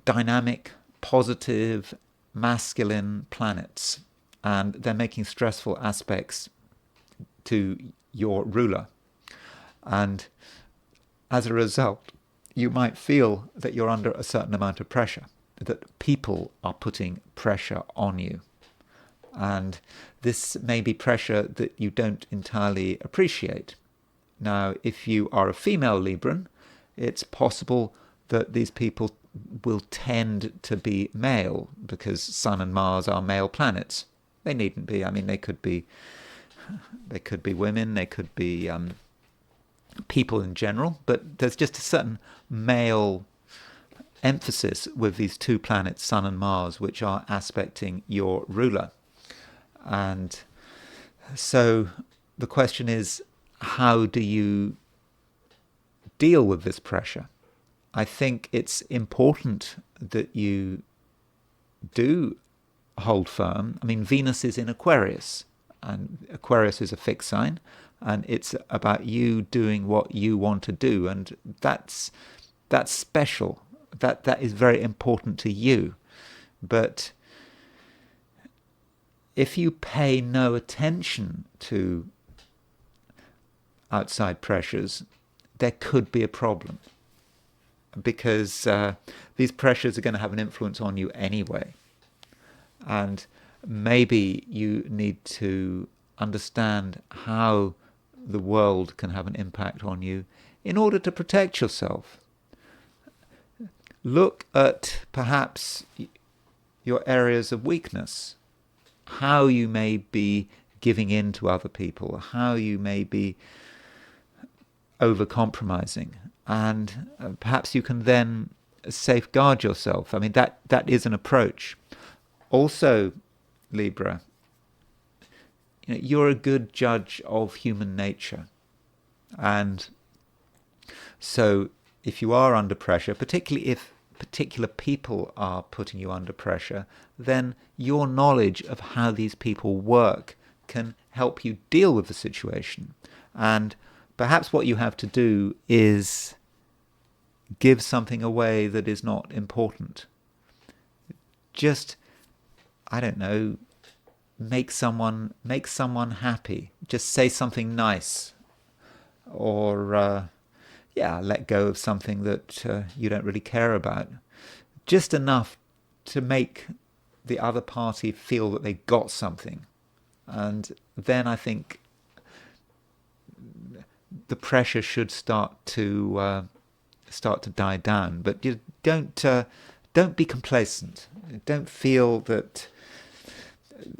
dynamic positive, masculine planets, and they're making stressful aspects to your ruler. And as a result, you might feel that you're under a certain amount of pressure, that people are putting pressure on you. And this may be pressure that you don't entirely appreciate. Now, if you are a female Libran, it's possible that these people will tend to be male because Sun and Mars are male planets. They needn't be. I mean, they could be women, they could be people in general, but there's just a certain male emphasis with these two planets, Sun and Mars, which are aspecting your ruler. And so the question is, how do you deal with this pressure? I think it's important that you do hold firm. I mean, Venus is in Aquarius, and Aquarius is a fixed sign, and it's about you doing what you want to do, and that's special. That is very important to you. But if you pay no attention to outside pressures, there could be a problem, because these pressures are going to have an influence on you anyway. And maybe you need to understand how the world can have an impact on you in order to protect yourself. Look at perhaps your areas of weakness, how you may be giving in to other people, how you may be over-compromising, and perhaps you can then safeguard yourself. I mean, that is an approach. Also, Libra, you're a good judge of human nature, and so if you are under pressure, particularly if particular people are putting you under pressure, then your knowledge of how these people work can help you deal with the situation. And perhaps what you have to do is give something away that is not important. Just, I don't know, make someone happy. Just say something nice, or let go of something that you don't really care about. Just enough to make the other party feel that they got something. And then I think the pressure should start to die down. But you don't be complacent. Don't feel that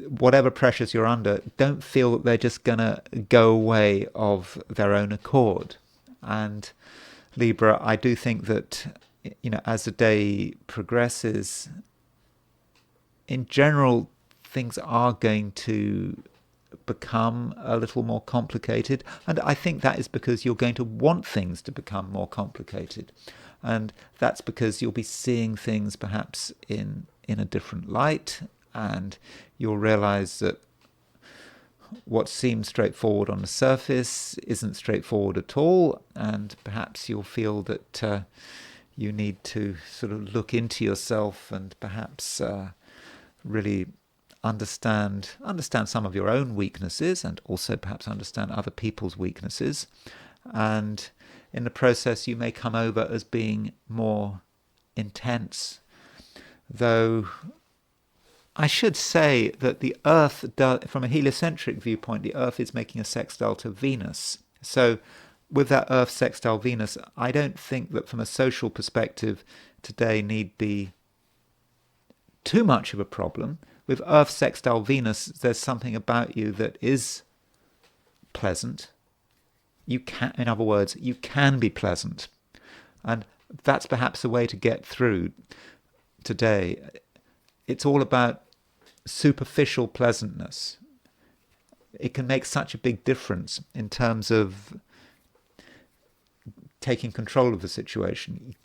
whatever pressures you're under, don't feel that they're just going to go away of their own accord. And Libra, I do think that, as the day progresses, in general, things are going to become a little more complicated. And I think that is because you're going to want things to become more complicated. And that's because you'll be seeing things perhaps in a different light, and you'll realize that what seems straightforward on the surface isn't straightforward at all, and perhaps you'll feel that you need to sort of look into yourself and perhaps really understand some of your own weaknesses, and also perhaps understand other people's weaknesses. And in the process, you may come over as being more intense. Though I should say that the Earth, from a heliocentric viewpoint, the Earth is making a sextile to Venus. So with that Earth sextile Venus, I don't think that from a social perspective today need be too much of a problem. With Earth sextile Venus, there's something about you that is pleasant. You can, in other words, you can be pleasant. And that's perhaps a way to get through today. It's all about superficial pleasantness. It can make such a big difference in terms of taking control of the situation.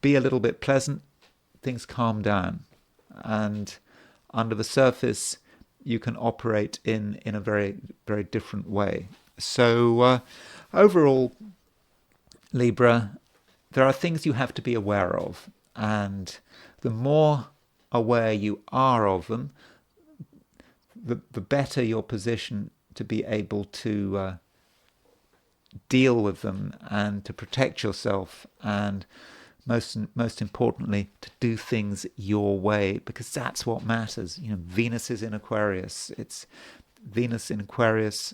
Be a little bit pleasant, things calm down. And under the surface, you can operate in a very, very different way. So overall, Libra, there are things you have to be aware of. And the more aware you are of them, the better your position to be able to deal with them and to protect yourself, and most importantly, to do things your way, because that's what matters. Venus is in Aquarius. It's Venus in Aquarius.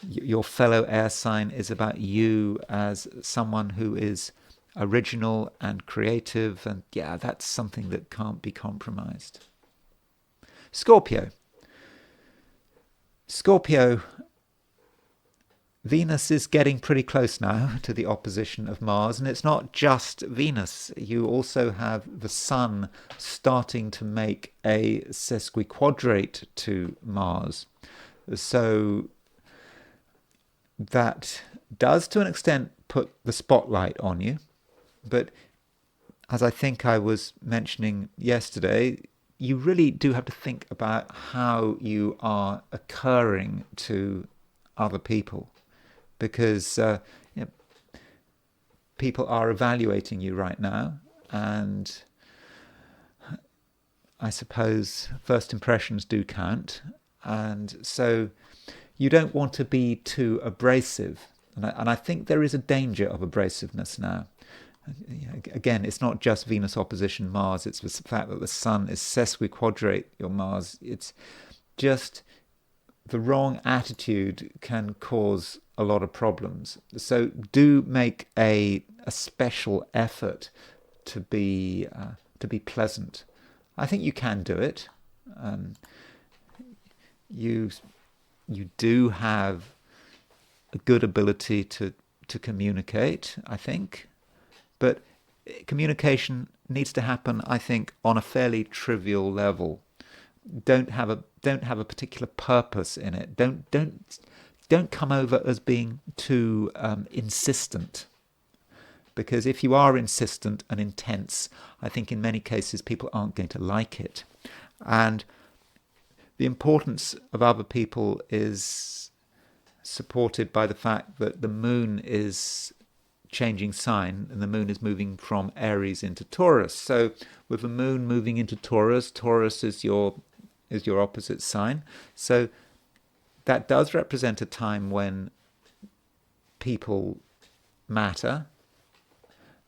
Your fellow air sign is about you as someone who is original and creative, and that's something that can't be compromised. Scorpio, Venus is getting pretty close now to the opposition of Mars, and it's not just Venus. You also have the Sun starting to make a sesquiquadrate to Mars. So that does, to an extent, put the spotlight on you. But as I think I was mentioning yesterday, you really do have to think about how you are occurring to other people, because people are evaluating you right now, and I suppose first impressions do count, and so you don't want to be too abrasive, and I think there is a danger of abrasiveness now. Again, it's not just Venus opposition Mars, it's the fact that the Sun is sesquiquadrate your Mars. It's just the wrong attitude can cause a lot of problems. So do make a special effort to be pleasant. I think you can do it. You do have a good ability to communicate, I think. But communication needs to happen, I think, on a fairly trivial level. Don't have a particular purpose in it. Don't come over as being too insistent. Because if you are insistent and intense, I think in many cases people aren't going to like it. And the importance of other people is supported by the fact that the moon is changing sign, and the moon is moving from Aries into Taurus. So with the moon moving into Taurus, Taurus is your opposite sign. So that does represent a time when people matter,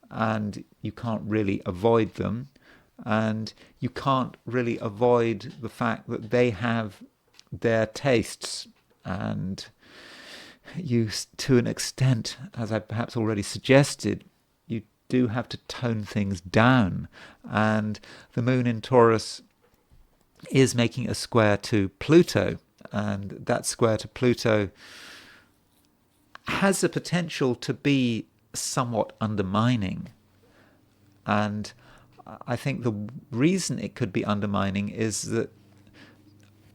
and you can't really avoid them, and you can't really avoid the fact that they have their tastes, and you, to an extent, as I perhaps already suggested, you do have to tone things down. And the moon in Taurus is making a square to Pluto, and that square to Pluto has the potential to be somewhat undermining. And I think the reason it could be undermining is that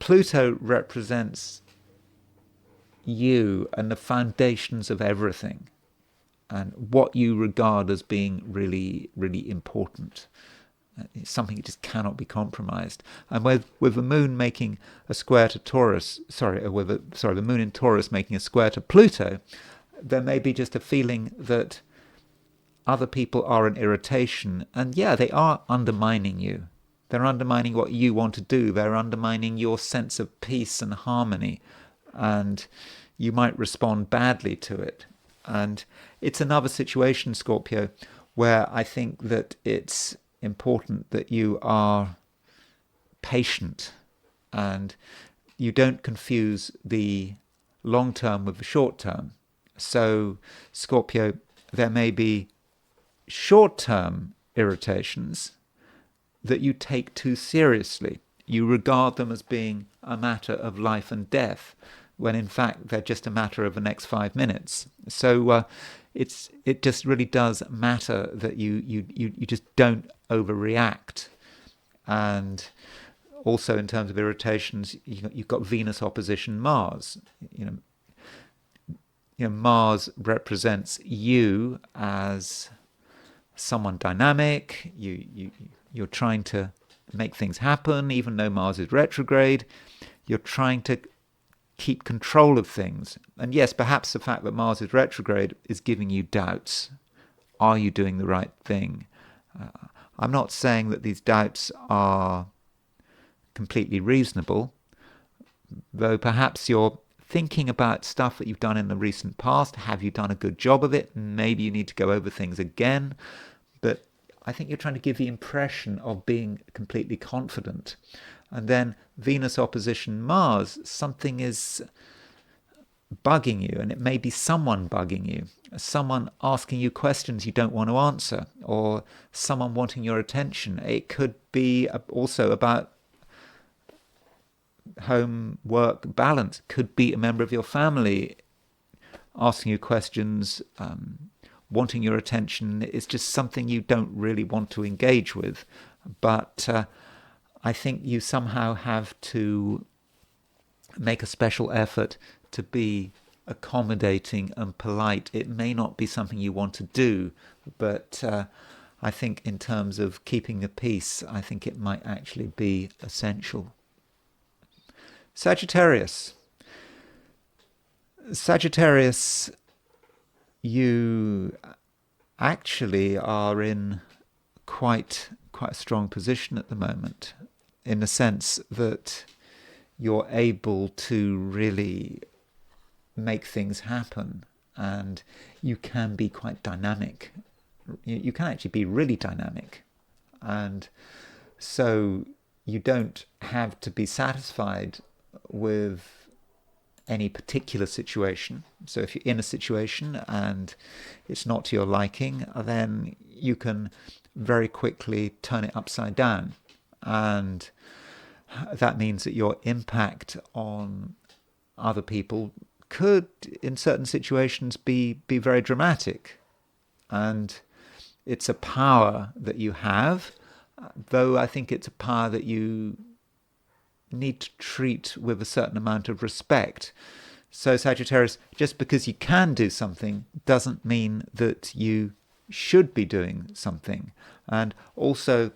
Pluto represents you and the foundations of everything, and what you regard as being really, really important. It's something that just cannot be compromised. And with the moon making a square to Taurus, the moon in Taurus making a square to Pluto, there may be just a feeling that other people are an irritation, and they are undermining you. They're undermining what you want to do. They're undermining your sense of peace and harmony, and you might respond badly to it. And it's another situation, Scorpio, where I think that it's important that you are patient and you don't confuse the long term with the short term. So, Scorpio, there may be short-term irritations that you take too seriously. You regard them as being a matter of life and death, when in fact they're just a matter of the next 5 minutes. So it just really does matter that you just don't overreact. And also in terms of irritations, you've got Venus opposition Mars. Mars represents you as someone dynamic. You're trying to make things happen, even though Mars is retrograde. You're trying to keep control of things. And yes, perhaps the fact that Mars is retrograde is giving you doubts. Are you doing the right thing? I'm not saying that these doubts are completely reasonable, though perhaps you're thinking about stuff that you've done in the recent past. Have you done a good job of it? Maybe you need to go over things again. But I think you're trying to give the impression of being completely confident. And then Venus opposition Mars, something is bugging you, and it may be someone bugging you, someone asking you questions you don't want to answer, or someone wanting your attention. It could be also about home work balance. Could be a member of your family asking you questions, wanting your attention. It's just something you don't really want to engage with, but I think you somehow have to make a special effort to be accommodating and polite. It may not be something you want to do, but I think in terms of keeping the peace, I think it might actually be essential. Sagittarius. Sagittarius, you actually are in quite a strong position at the moment, in the sense that you're able to really make things happen, and you can be quite dynamic. You can actually be really dynamic, and so you don't have to be satisfied with any particular situation. So if you're in a situation and it's not to your liking, then you can very quickly turn it upside down, and that means that your impact on other people could, in certain situations, be very dramatic. And it's a power that you have, though I think it's a power that you need to treat with a certain amount of respect. So Sagittarius, just because you can do something doesn't mean that you should be doing something. And also,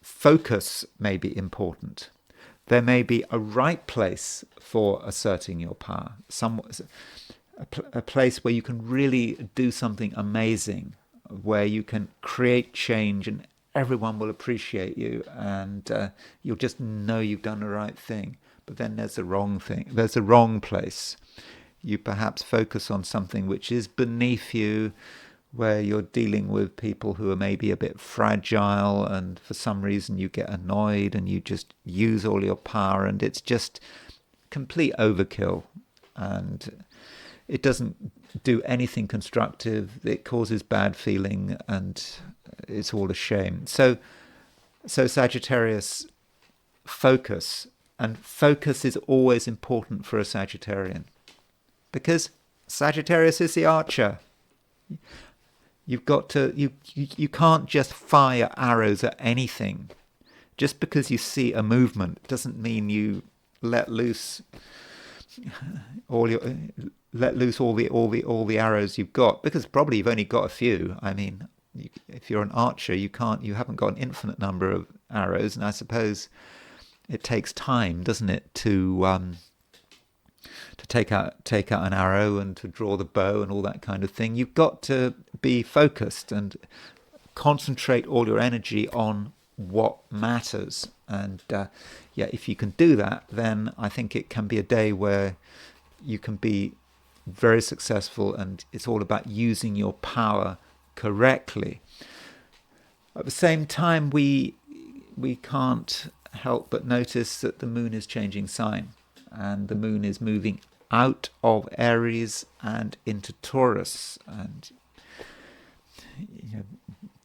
focus may be important. There may be a right place for asserting your power, a place where you can really do something amazing, where you can create change and everyone will appreciate you, and you'll just know you've done the right thing. But then there's the wrong thing. There's the wrong place. You perhaps focus on something which is beneath you, where you're dealing with people who are maybe a bit fragile, and for some reason you get annoyed and you just use all your power, and it's just complete overkill, and it doesn't do anything constructive. It causes bad feeling, and it's all a shame. So Sagittarius, focus. And focus is always important for a Sagittarian, because Sagittarius is the archer. You've got to, you can't just fire arrows at anything. Just because you see a movement doesn't mean you let loose all the arrows you've got, because probably you've only got a few. I mean, if you're an archer, you haven't got an infinite number of arrows, and I suppose it takes time, doesn't it, to take out an arrow and to draw the bow and all that kind of thing. You've got to be focused and concentrate all your energy on what matters. And if you can do that, then I think it can be a day where you can be very successful, and it's all about using your power correctly. At the same time, we can't help but notice that the moon is changing sign, and the moon is moving out of Aries and into Taurus. And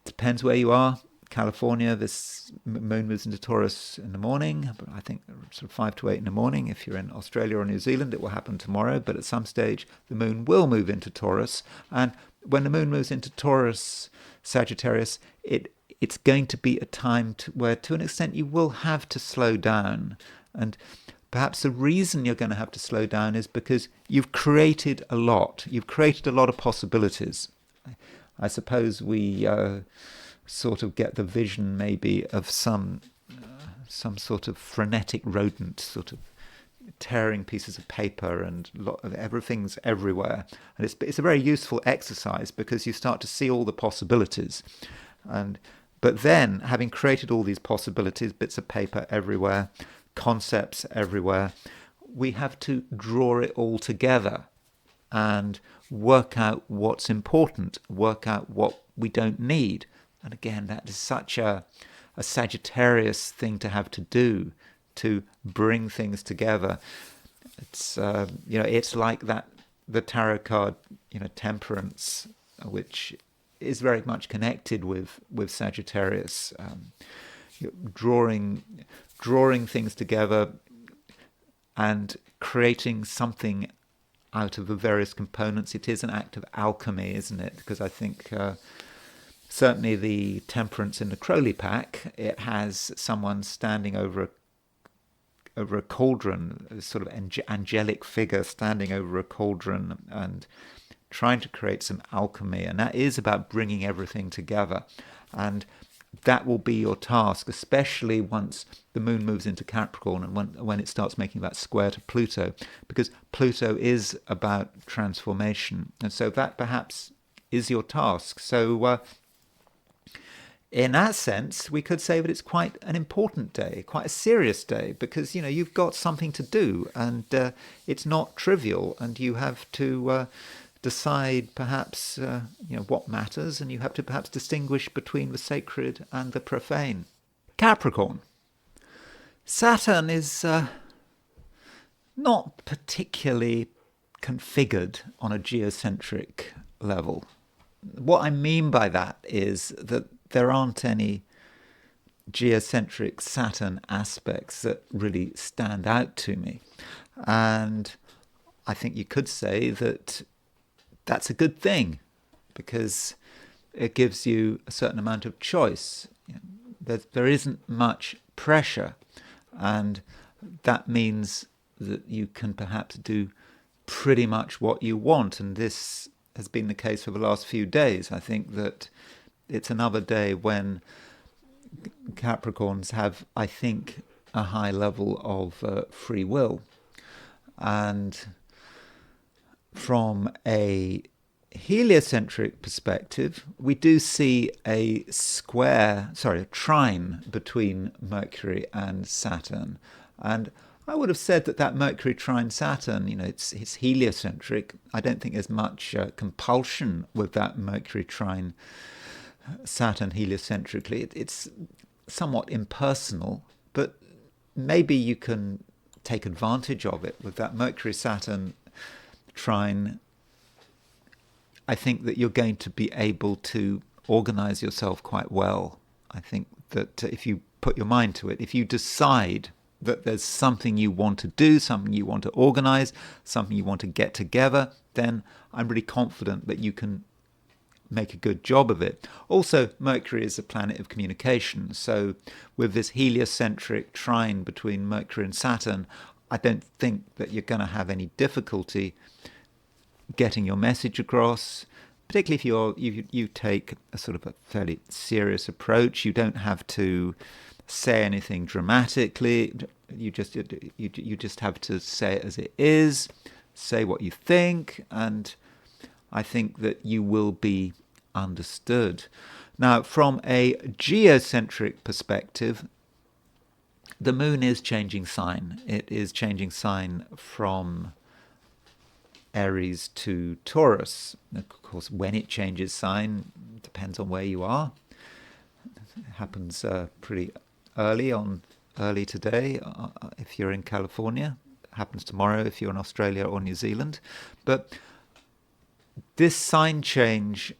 depends where you are. California, this moon moves into Taurus in the morning, but I think sort of 5 to 8 in the morning. If you're in Australia or New Zealand, it will happen tomorrow, but at some stage the moon will move into Taurus. And when the moon moves into Taurus, Sagittarius, it's going to be a time where, to an extent, you will have to slow down. And perhaps the reason you're going to have to slow down is because you've created a lot. You've created a lot of possibilities. I suppose we sort of get the vision maybe of some sort of frenetic rodent sort of tearing pieces of paper, and everything's everywhere. And it's a very useful exercise, because you start to see all the possibilities. But then, having created all these possibilities, bits of paper everywhere, concepts everywhere, we have to draw it all together and work out what's important, work out what we don't need. And again, that is such a Sagittarius thing to have to do, to bring things together. It's it's like that, the tarot card, Temperance, which is very much connected with Sagittarius, drawing things together and creating something out of the various components. It is an act of alchemy, isn't it? Because I think certainly the Temperance in the Crowley pack, it has someone standing over a cauldron, a sort of angelic figure standing over a cauldron and trying to create some alchemy. And that is about bringing everything together. And that will be your task, especially once the moon moves into Capricorn and when it starts making that square to Pluto, because Pluto is about transformation. And so that perhaps is your task. So in that sense, we could say that it's quite an important day, quite a serious day, because, you've got something to do, and it's not trivial, and you have to decide perhaps what matters, and you have to perhaps distinguish between the sacred and the profane. Capricorn. Saturn is not particularly configured on a geocentric level. What I mean by that is that there aren't any geocentric Saturn aspects that really stand out to me. And I think you could say that that's a good thing, because it gives you a certain amount of choice. There isn't much pressure, and that means that you can perhaps do pretty much what you want. And this has been the case for the last few days. I think that it's another day when Capricorns have, I think, a high level of free will. And from a heliocentric perspective, we do see a trine between Mercury and Saturn. And I would have said that Mercury trine Saturn, it's heliocentric. I don't think there's much compulsion with that Mercury trine Saturn heliocentrically. It's somewhat impersonal, but maybe you can take advantage of it with that Mercury Saturn trine. I think that you're going to be able to organize yourself quite well. I think that if you put your mind to it, if you decide that there's something you want to do, something you want to organize, something you want to get together, then I'm really confident that you can make a good job of it. Also, Mercury is a planet of communication. So with this heliocentric trine between Mercury and Saturn, I don't think that you're going to have any difficulty getting your message across, particularly if you take a sort of a fairly serious approach. You don't have to say anything dramatically. You just have to say it as it is, say what you think, and I think that you will be understood. Now, from a geocentric perspective, the moon is changing sign. It is changing sign from Aries to Taurus. Of course, when it changes sign depends on where you are. It happens pretty early today if you're in California. It happens tomorrow if you're in Australia or New Zealand. But this sign change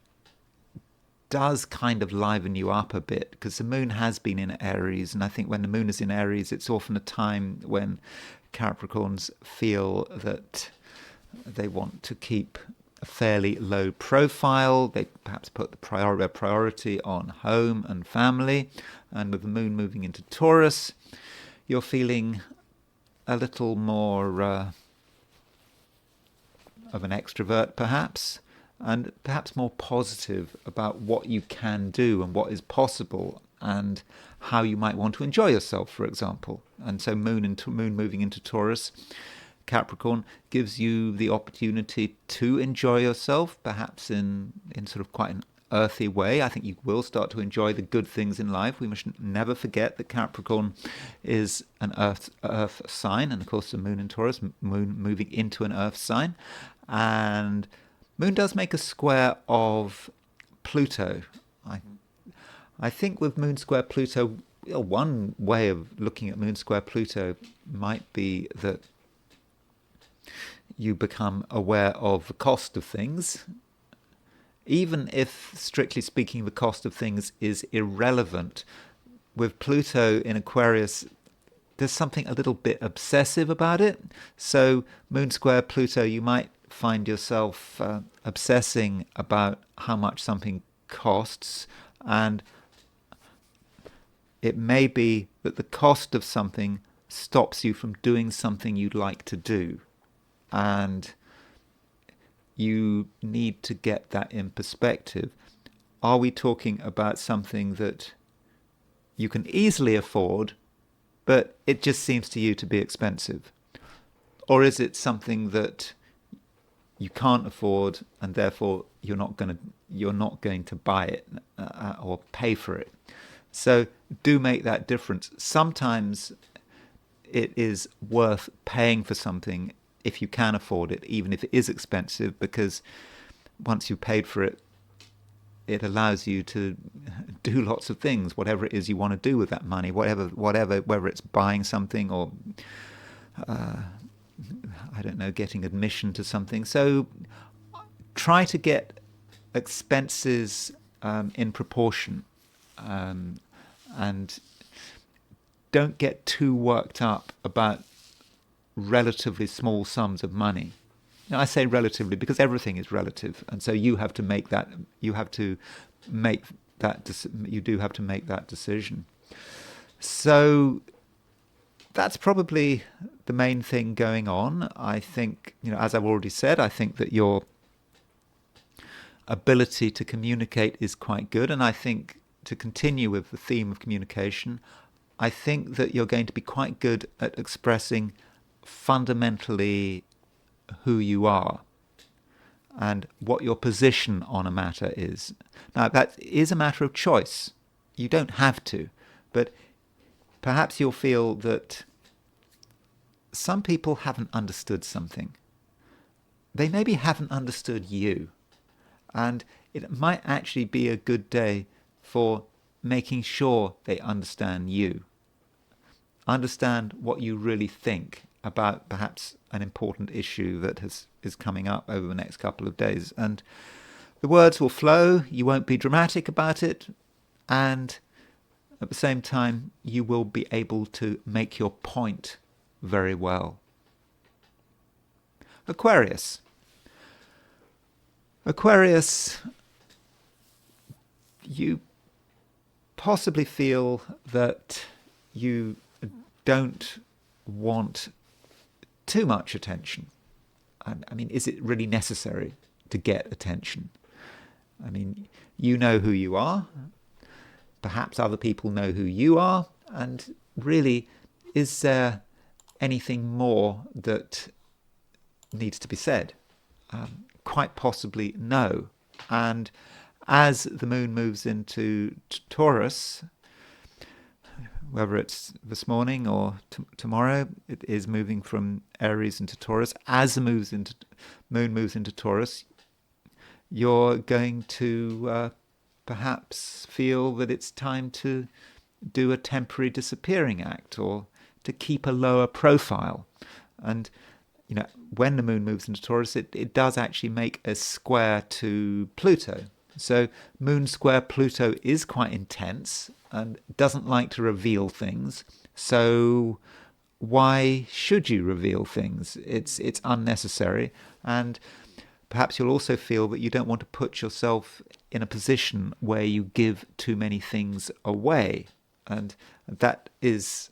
does kind of liven you up a bit, because the moon has been in Aries, and I think when the moon is in Aries, it's often a time when Capricorns feel that they want to keep a fairly low profile. They perhaps put the priority on home and family. And with the moon moving into Taurus, you're feeling a little more of an extrovert, perhaps, and perhaps more positive about what you can do and what is possible and how you might want to enjoy yourself, for example. And so moon moving into Taurus, Capricorn, gives you the opportunity to enjoy yourself, perhaps in sort of quite earthy way. I think you will start to enjoy the good things in life. We must never forget that Capricorn is an earth sign, and of course the moon in Taurus, moon moving into an earth sign. And moon does make a square of Pluto. I think with moon square Pluto, one way of looking at moon square Pluto might be that you become aware of the cost of things, even if, strictly speaking, the cost of things is irrelevant. With Pluto in Aquarius, there's something a little bit obsessive about it. So moon square Pluto, you might find yourself obsessing about how much something costs, and it may be that the cost of something stops you from doing something you'd like to do. And you need to get that in perspective. Are we talking about something that you can easily afford, but it just seems to you to be expensive? Or is it something that you can't afford, and therefore you're not going to buy it or pay for it? So do make that difference. Sometimes it is worth paying for something if you can afford it, even if it is expensive, because once you've paid for it, it allows you to do lots of things, whatever it is you want to do with that money, whether it's buying something or, I don't know, getting admission to something. So try to get expenses in proportion, and don't get too worked up about relatively small sums of money. Now, I say relatively because everything is relative, and so you have to make that. You do have to make that decision. So that's probably the main thing going on. I think, as I've already said, I think that your ability to communicate is quite good, and I think, to continue with the theme of communication, I think that you're going to be quite good at expressing fundamentally who you are and what your position on a matter is. Now, that is a matter of choice. You don't have to, but perhaps you'll feel that some people haven't understood something. They maybe haven't understood you, and it might actually be a good day for making sure they understand you. Understand what you really think about perhaps an important issue that is coming up over the next couple of days. And the words will flow, you won't be dramatic about it, and at the same time you will be able to make your point very well. Aquarius, you possibly feel that you don't want too much attention. I mean, is it really necessary to get attention? I mean, you know who you are. Perhaps other people know who you are. And really, is there anything more that needs to be said? Quite possibly no. And as the moon moves into Taurus, whether it's this morning or tomorrow, it is moving from Aries into Taurus. As the moon moves into Taurus, you're going to perhaps feel that it's time to do a temporary disappearing act or to keep a lower profile. And when the moon moves into Taurus, it does actually make a square to Pluto. So moon square Pluto is quite intense and doesn't like to reveal things. So why should you reveal things? It's unnecessary. And perhaps you'll also feel that you don't want to put yourself in a position where you give too many things away. And that is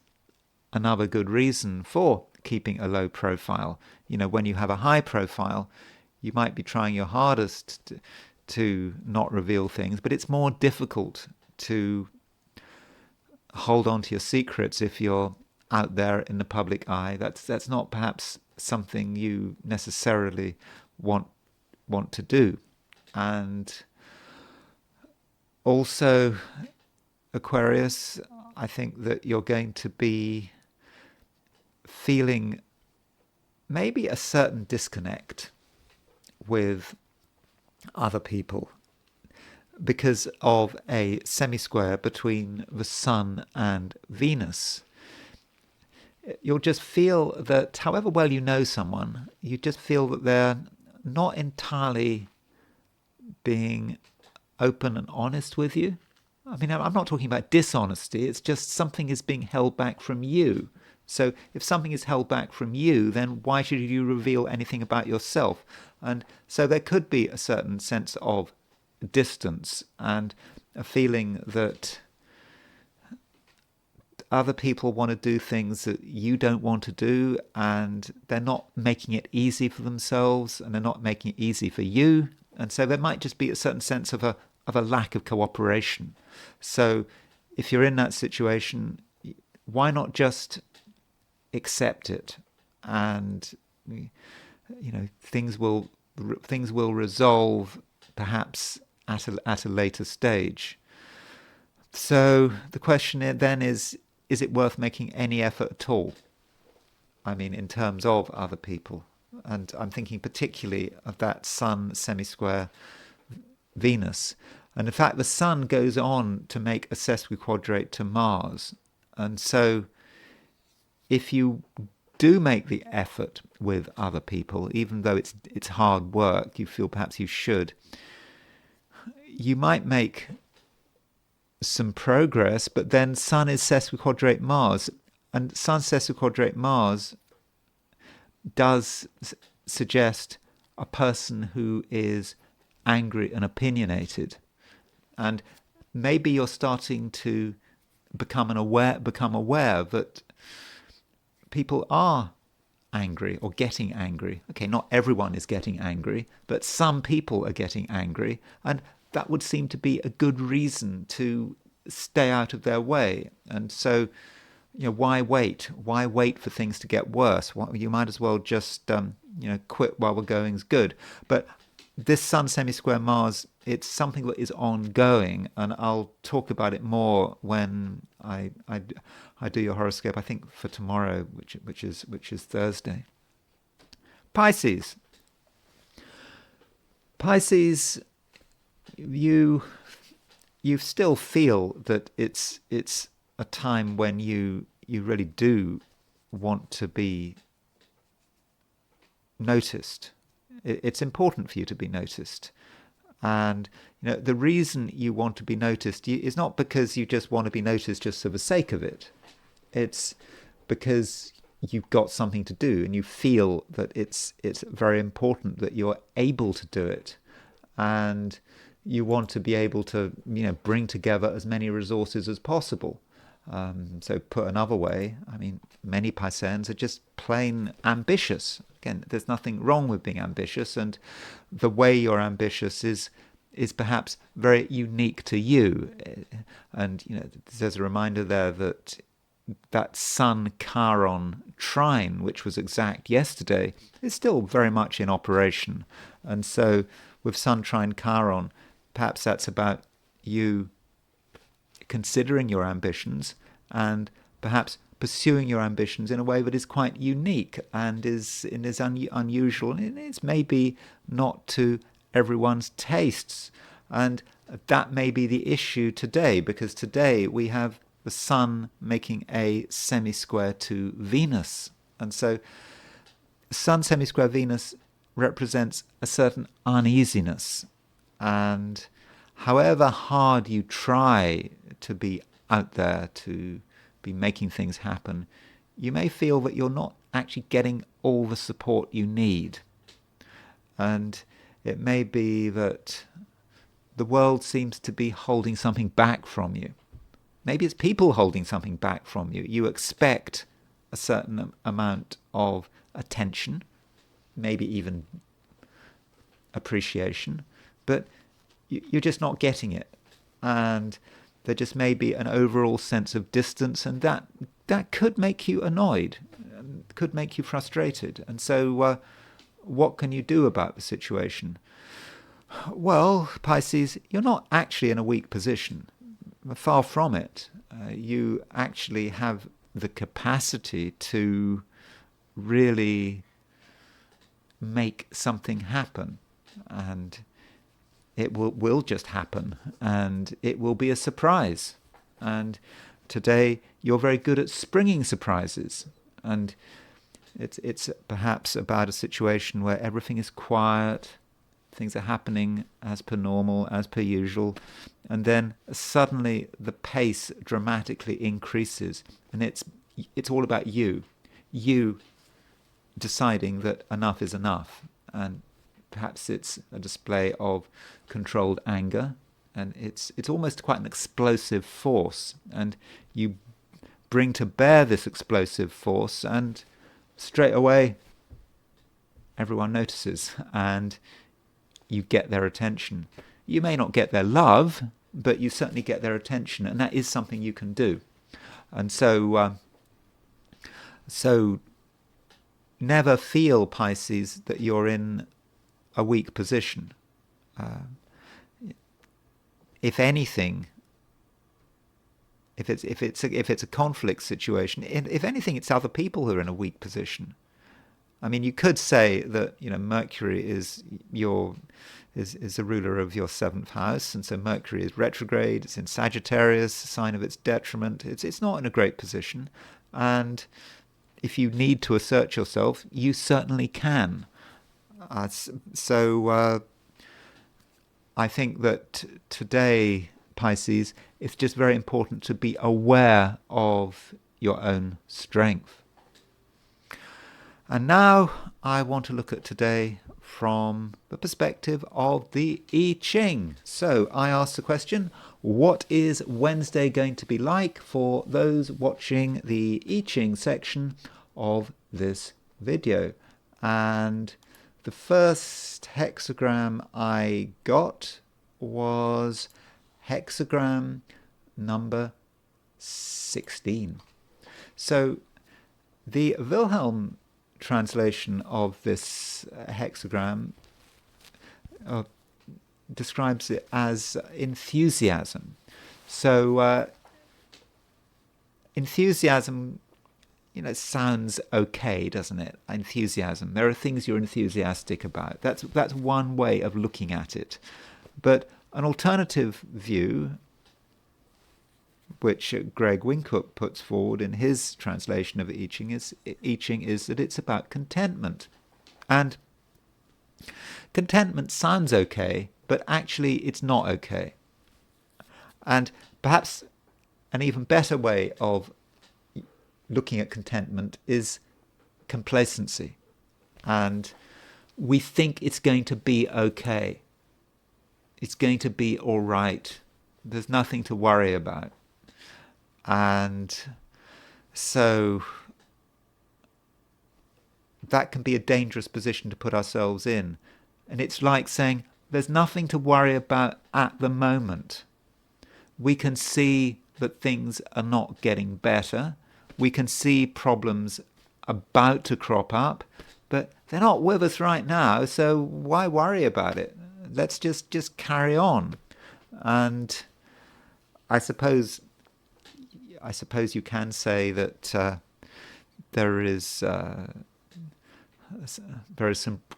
another good reason for keeping a low profile. When you have a high profile, you might be trying your hardest to not reveal things, but it's more difficult to hold on to your secrets if you're out there in the public eye. That's not perhaps something you necessarily want to do. And Also, Aquarius, I think that you're going to be feeling maybe a certain disconnect with other people because of a semi-square between the Sun and Venus. You'll just feel that however well you know someone, you just feel that they're not entirely being open and honest with you. I mean, I'm not talking about dishonesty, it's just something is being held back from you. So if something is held back from you, then why should you reveal anything about yourself? And so there could be a certain sense of distance and a feeling that other people want to do things that you don't want to do, and they're not making it easy for themselves, and they're not making it easy for you. And so there might just be a certain sense of a lack of cooperation. So if you're in that situation, why not just accept it, and things will resolve perhaps at a later stage. So the question then is it worth making any effort at all? I mean, in terms of other people. And I'm thinking particularly of that Sun semi-square Venus. And in fact, the Sun goes on to make a sesquiquadrate to Mars. And so if you do make the effort with other people, even though it's hard work, you feel perhaps you should, you might make some progress, but then Sun is sesquiquadrate Mars, and Sun sesquiquadrate Mars does suggest a person who is angry and opinionated, and maybe you're starting to become aware that people are angry or getting angry. Okay, not everyone is getting angry, but some people are getting angry, and that would seem to be a good reason to stay out of their way. And so, why wait? Why wait for things to get worse? You might as well just, quit while the going's good. But this Sun semi-square Mars, it's something that is ongoing, and I'll talk about it more when I do your horoscope. I think for tomorrow, which is Thursday. Pisces. You still feel that it's a time when you really do want to be noticed. It's important for you to be noticed. And the reason you want to be noticed is not because you just want to be noticed just for the sake of it. It's because you've got something to do and you feel that it's very important that you're able to do it. And you want to be able to, bring together as many resources as possible. So put another way, I mean, many Pisceans are just plain ambitious. Again, there's nothing wrong with being ambitious, and the way you're ambitious is perhaps very unique to you. And there's a reminder there that Sun Chiron trine, which was exact yesterday, is still very much in operation. And so with Sun trine Chiron, perhaps that's about you considering your ambitions and perhaps pursuing your ambitions in a way that is quite unique and is unusual, and it's maybe not to everyone's tastes. And that may be the issue today, because today we have the Sun making a semi-square to Venus. And so Sun semi-square Venus represents a certain uneasiness. And however hard you try to be out there, to be making things happen, you may feel that you're not actually getting all the support you need. And it may be that the world seems to be holding something back from you. Maybe it's people holding something back from you. You expect a certain amount of attention, maybe even appreciation, but you're just not getting it. And there just may be an overall sense of distance, and that could make you annoyed, could make you frustrated. And so what can you do about the situation? Well, Pisces, you're not actually in a weak position. Far from it. You actually have the capacity to really make something happen, and it will just happen, and it will be a surprise. And today you're very good at springing surprises, and it's perhaps about a situation where everything is quiet, things are happening as per normal, as per usual, and then suddenly the pace dramatically increases, and it's all about you deciding that enough is enough. And perhaps it's a display of controlled anger, and it's almost quite an explosive force, and you bring to bear this explosive force, and straight away everyone notices, and you get their attention. You may not get their love, but you certainly get their attention, and that is something you can do. And so never feel, Pisces, that you're in a weak position. If anything, if it's a conflict situation, if anything, it's other people who are in a weak position. I mean, you could say that Mercury is the ruler of your seventh house, and so Mercury is retrograde. It's in Sagittarius, a sign of its detriment. It's not in a great position, and if you need to assert yourself, you certainly can. So I think that today, Pisces, it's just very important to be aware of your own strength. And now I want to look at today from the perspective of the I Ching. So I asked the question, what is Wednesday going to be like for those watching the I Ching section of this video? And the first hexagram I got was hexagram number 16. So the Wilhelm translation of this hexagram describes it as enthusiasm. So enthusiasm, sounds okay, doesn't it? Enthusiasm. There are things you're enthusiastic about. That's one way of looking at it. But an alternative view, which Greg Wincook puts forward in his translation of I Ching, is that it's about contentment. And contentment sounds okay, but actually it's not okay. And perhaps an even better way of looking at contentment is complacency. And we think it's going to be okay. It's going to be all right. There's nothing to worry about. And so that can be a dangerous position to put ourselves in. And it's like saying, there's nothing to worry about at the moment. We can see that things are not getting better. We can see problems about to crop up, but they're not with us right now, so why worry about it? Let's just carry on. And I suppose you can say that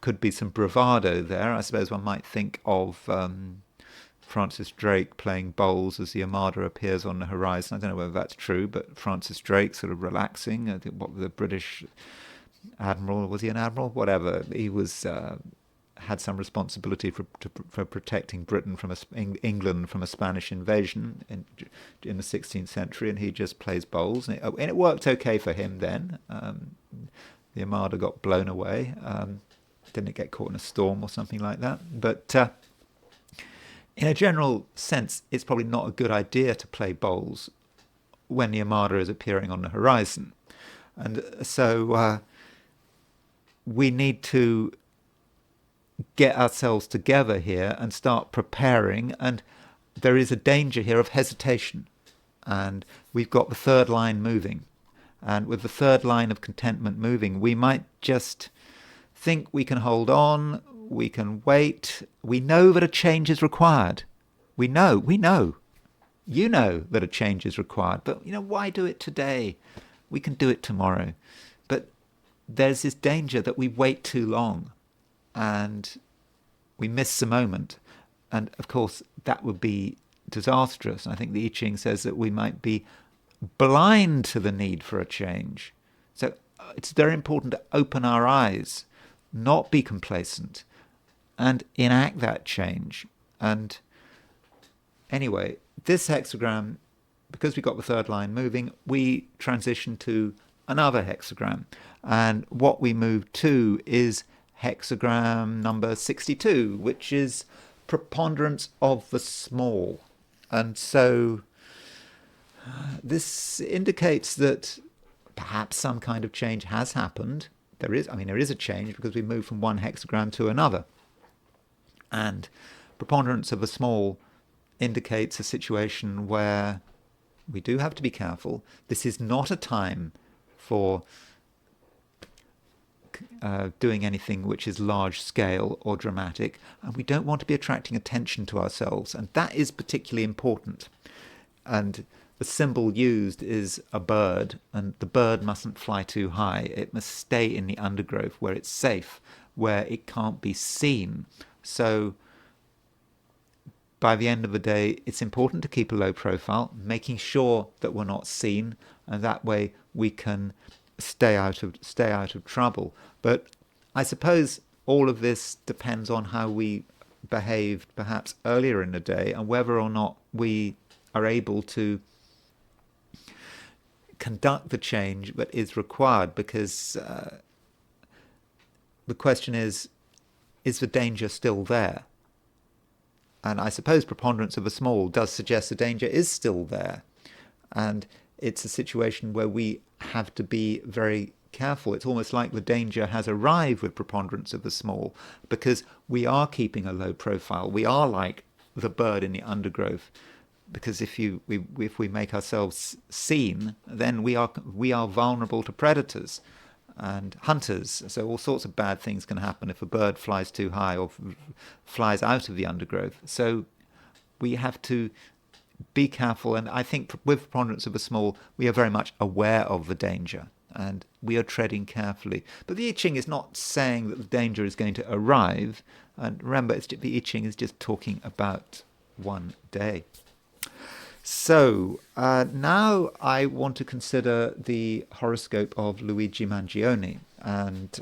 could be some bravado there. I suppose one might think of Francis Drake playing bowls as the Armada appears on the horizon. I don't know whether that's true, but Francis Drake sort of relaxing. I think what the British admiral, was he an admiral? Whatever. He was had some responsibility for protecting Britain from England from a Spanish invasion in the 16th century, and he just plays bowls, and it worked okay for him then. The Armada got blown away. Didn't it get caught in a storm or something like that? But in a general sense, it's probably not a good idea to play bowls when the Armada is appearing on the horizon. And so we need to get ourselves together here and start preparing. And there is a danger here of hesitation. And we've got the third line moving. And with the third line of contentment moving, we might just think we can hold on. we can wait. We know that a change is required. We know. You know that a change is required, but why do it today? We can do it tomorrow. But there's this danger that we wait too long and we miss the moment. And of course, that would be disastrous. I think the I Ching says that we might be blind to the need for a change. So it's very important to open our eyes, not be complacent, and enact that change. And anyway, this hexagram, because we got the third line moving, we transition to another hexagram. And what we move to is hexagram number 62, which is preponderance of the small. And so this indicates that perhaps some kind of change has happened. There is a change because we move from one hexagram to another. And preponderance of the small indicates a situation where we do have to be careful. This is not a time for doing anything which is large scale or dramatic, and we don't want to be attracting attention to ourselves, and that is particularly important. And the symbol used is a bird, and the bird mustn't fly too high. It must stay in the undergrowth where it's safe, where it can't be seen. So by the end of the day, it's important to keep a low profile, making sure that we're not seen, and that way we can stay out of trouble. But I suppose all of this depends on how we behaved perhaps earlier in the day and whether or not we are able to conduct the change that is required, because the question is the danger still there? And I suppose preponderance of the small does suggest the danger is still there. And it's a situation where we have to be very careful. It's almost like the danger has arrived with preponderance of the small, because we are keeping a low profile. We are like the bird in the undergrowth, because if we make ourselves seen, then we are vulnerable to predators and hunters. So all sorts of bad things can happen if a bird flies too high or flies out of the undergrowth. So we have to be careful, and I think with preponderance of the small, we are very much aware of the danger, and we are treading carefully. But the I Ching is not saying that the danger is going to arrive, and remember, the I Ching is just talking about one day. So now I want to consider the horoscope of Luigi Mangione, and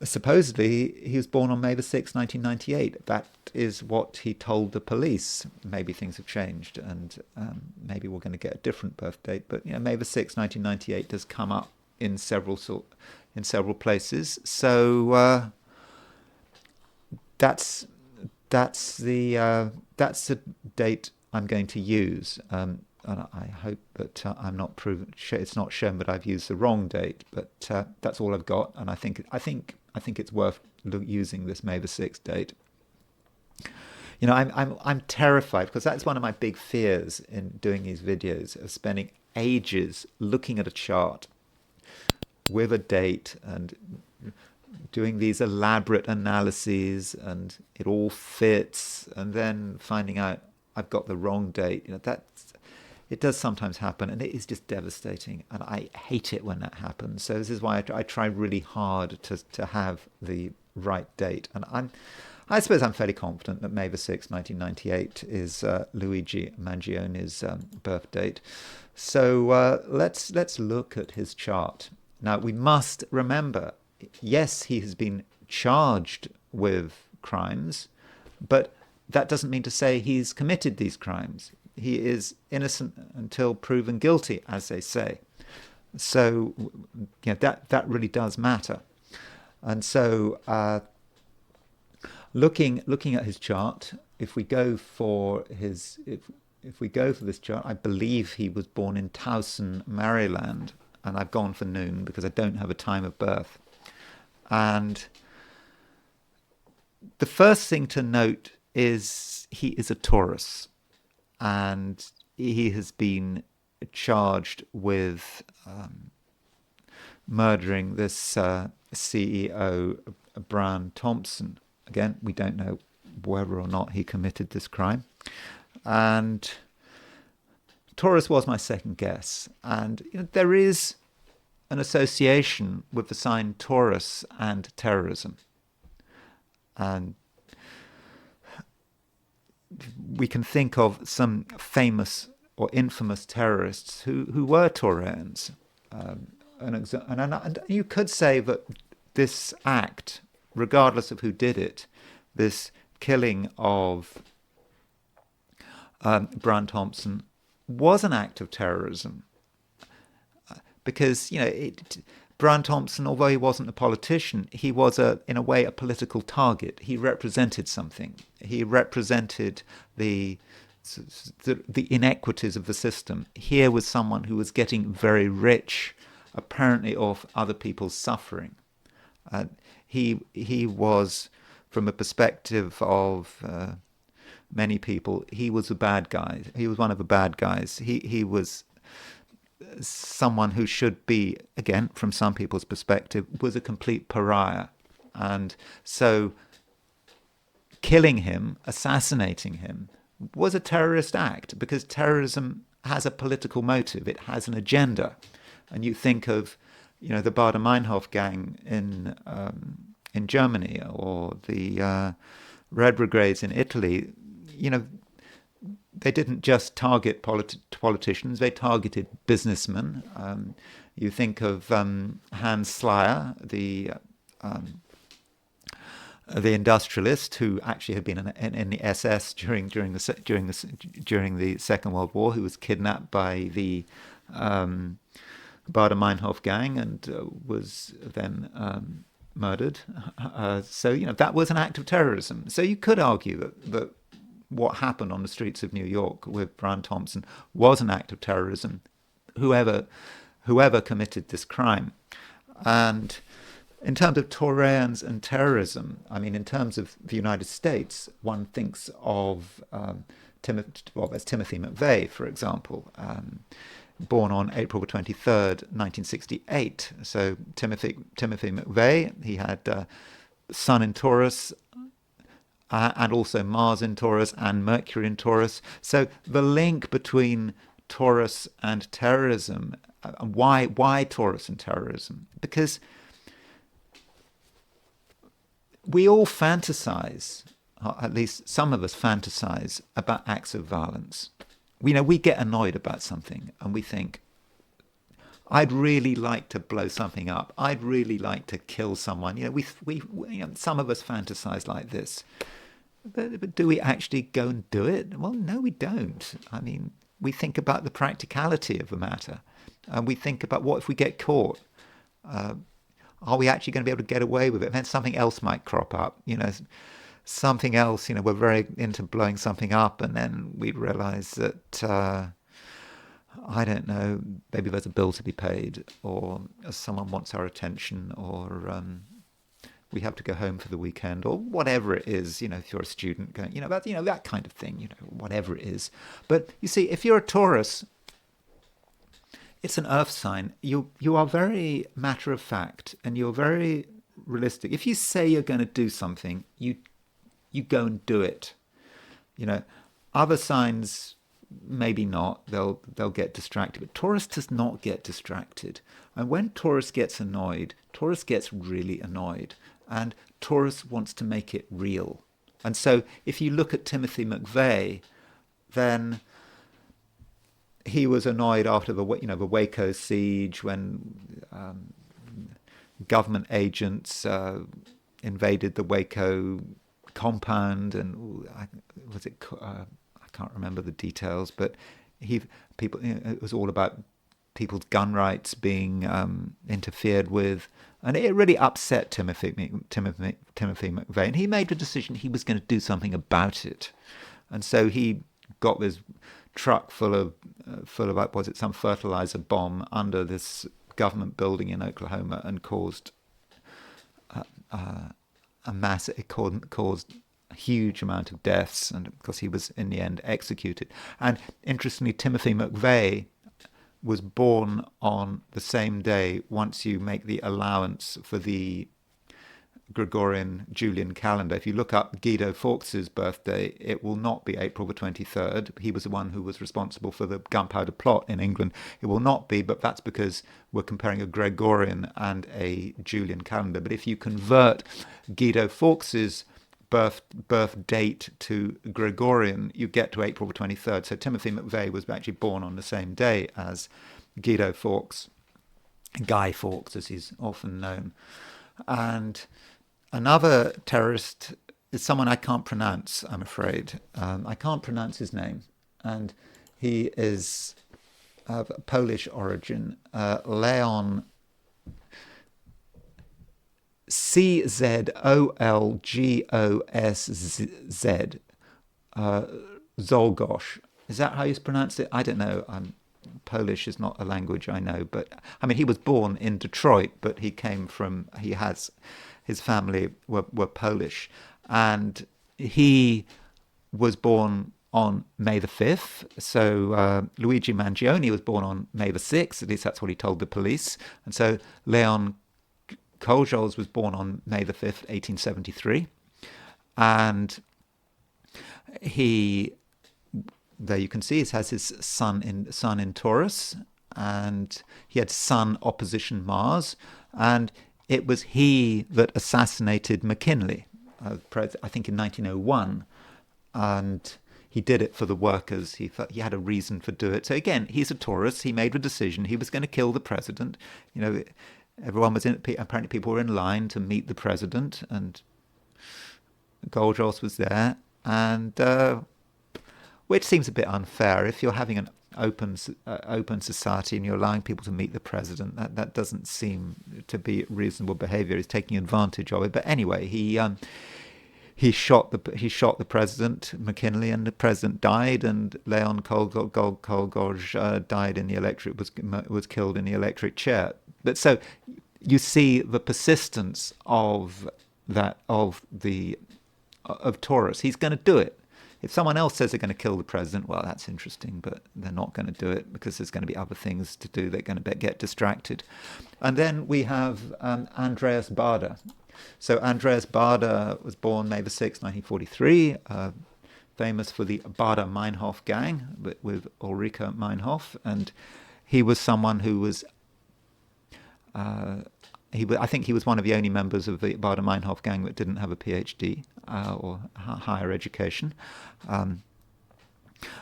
supposedly he was born on May the 6th, 1998. That is what he told the police. Maybe things have changed, and maybe we're going to get a different birth date. But May the 6th, 1998 does come up in several places. So that's the date I'm going to use. And I hope that I'm not proven. It's not shown that I've used the wrong date, but that's all I've got, and I think it's worth using this May the 6th date. I'm terrified, because that's one of my big fears in doing these videos, of spending ages looking at a chart with a date and doing these elaborate analyses, and it all fits, and then finding out I've got the wrong date. It does sometimes happen, and it is just devastating, and I hate it when that happens. So this is why I try really hard to have the right date. And I suppose I'm fairly confident that May the 6th, 1998 is Luigi Mangione's birth date. So let's look at his chart. Now, we must remember, yes, he has been charged with crimes, but that doesn't mean to say he's committed these crimes. He is innocent until proven guilty, as they say. So that really does matter. And so looking at his chart, if we go for this chart, I believe he was born in Thompson, Maryland, and I've gone for noon because I don't have a time of birth. And the first thing to note is he is a Taurus, and he has been charged with murdering this CEO Brian Thompson. Again, we don't know whether or not he committed this crime. And Taurus was my second guess. And there is an association with the sign Taurus and terrorism. And we can think of some famous or infamous terrorists who were Taurans. And you could say that this act, regardless of who did it, this killing of Brian Thompson, was an act of terrorism. Because, Brian Thompson, although he wasn't a politician, he was, in a way, a political target. He represented something. He represented the inequities of the system. Here was someone who was getting very rich, apparently off other people's suffering. He was, from a perspective of many people, he was a bad guy. He was one of the bad guys. He was someone who should be, again, from some people's perspective, was a complete pariah. And so killing him, assassinating him, was a terrorist act, because terrorism has a political motive. It has an agenda. And you think of, the Baader-Meinhof gang in Germany, or the Red Brigades in Italy. They didn't just target politicians, they targeted businessmen. You think of Hans Slayer, the industrialist who actually had been in the SS during the Second World War, who was kidnapped by the Baader-Meinhof gang and was then murdered. So that was an act of terrorism. So you could argue that what happened on the streets of New York with Brian Thompson was an act of terrorism, whoever committed this crime. And in terms of Taurans and terrorism, in terms of the United States, one thinks of there's Timothy McVeigh, for example, born on April 23rd, 1968. So Timothy McVeigh, he had Sun in Taurus, and also Mars in Taurus and Mercury in Taurus. So the link between Taurus and terrorism, why Taurus and terrorism? Because we all fantasize, or at least some of us fantasize, about acts of violence. We get annoyed about something and we think, I'd really like to blow something up. I'd really like to kill someone. Some of us fantasize like this. But do we actually go and do it? Well, no, we don't. We think about the practicality of the matter. And we think about, what if we get caught? Are we actually going to be able to get away with it? And then something else might crop up. Something else, we're very into blowing something up, and then we realize that, I don't know, maybe there's a bill to be paid, or someone wants our attention, or we have to go home for the weekend, or whatever it is, if you're a student going, that kind of thing, whatever it is. But you see, if you're a Taurus, it's an earth sign. You are very matter of fact, and you're very realistic. If you say you're going to do something, you go and do it. Other signs, maybe not. They'll get distracted. But Taurus does not get distracted. And when Taurus gets annoyed, Taurus gets really annoyed. And Taurus wants to make it real. And so if you look at Timothy McVeigh, then he was annoyed after the Waco siege, when government agents invaded the Waco compound, and I can't remember the details, but it was all about people's gun rights being interfered with, and it really upset Timothy McVeigh, and he made the decision he was going to do something about it. And so he got this truck full of some fertilizer bomb under this government building in Oklahoma, and caused it caused a huge amount of deaths, and of course he was in the end executed. And interestingly, Timothy McVeigh was born on the same day, once you make the allowance for the Gregorian Julian calendar. If you look up Guido Fawkes's birthday, it will not be April the 23rd. He was the one who was responsible for the gunpowder plot in England. It will not be, but that's because we're comparing a Gregorian and a Julian calendar. But if you convert Guido Fawkes's birth date to Gregorian, you get to April the 23rd. So Timothy McVeigh was actually born on the same day as Guido Fawkes, Guy Fawkes as he's often known. And another terrorist is someone I can't pronounce, I'm afraid. I can't pronounce his name. And he is of Polish origin, Leon Czolgosz, Zolgosz. Is that how you pronounce it? I don't know. Polish is not a language I know, but I mean, he was born in Detroit, but his family were Polish, and he was born on May the 5th. So Luigi Mangione was born on May the 6th, at least that's what he told the police. And so Leon Czolgosz was born on May the 5th, 1873. And there you can see, he has his sun in Taurus, and he had Sun opposition Mars, and it was he that assassinated McKinley, I think in 1901, and he did it for the workers. He thought he had a reason for doing it. So again, he's a Taurus. He made a decision. He was going to kill the president. Everyone was apparently people were in line to meet the president, and Czolgosz was there, and which seems a bit unfair. If you're having an open society and you're allowing people to meet the president, that doesn't seem to be reasonable behaviour. He's taking advantage of it. But anyway, he shot the president, McKinley, and the president died, and Leon Czolgosz died in the electric was killed in the electric chair. But so you see the persistence of Taurus. He's going to do it. If someone else says they're going to kill the president, well, that's interesting, but they're not going to do it because there's going to be other things to do. They're going to get distracted. And then we have Andreas Baader. So Andreas Baader was born May the 6th, 1943, famous for the Baader-Meinhof gang with Ulrike Meinhof. And he was someone who was... I think he was one of the only members of the Baader-Meinhof gang that didn't have a PhD or higher education.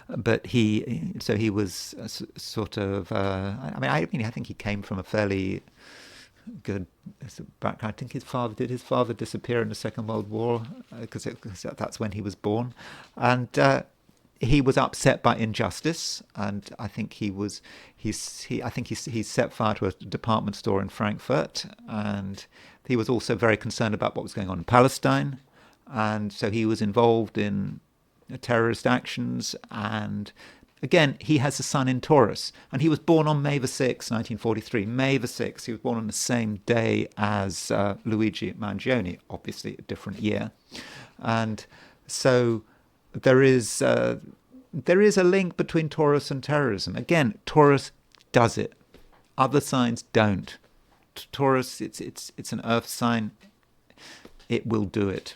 But he was sort of... I think he came from a fairly good background. I think his father disappear in the Second World War because that's when he was born, and he was upset by injustice, and I think he set fire to a department store in Frankfurt, and he was also very concerned about what was going on in Palestine, and so he was involved in terrorist actions. And again, he has a sun in Taurus, and he was born on May the 6th, 1943. May the 6th. He was born on the same day as Luigi Mangione, obviously a different year. And so there is a link between Taurus and terrorism. Again, Taurus does it. Other signs don't. Taurus, it's an earth sign. It will do it.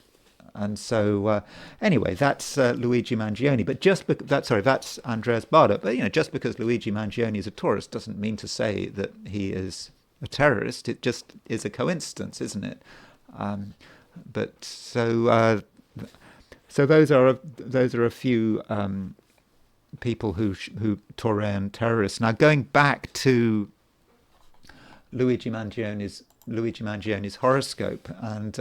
And so, anyway, that's Luigi Mangione. But that's Andreas Baader. But just because Luigi Mangione is a Taurus doesn't mean to say that he is a terrorist. It just is a coincidence, isn't it? So those are a few people who Taurean terrorists. Now, going back to Luigi Mangione's horoscope, and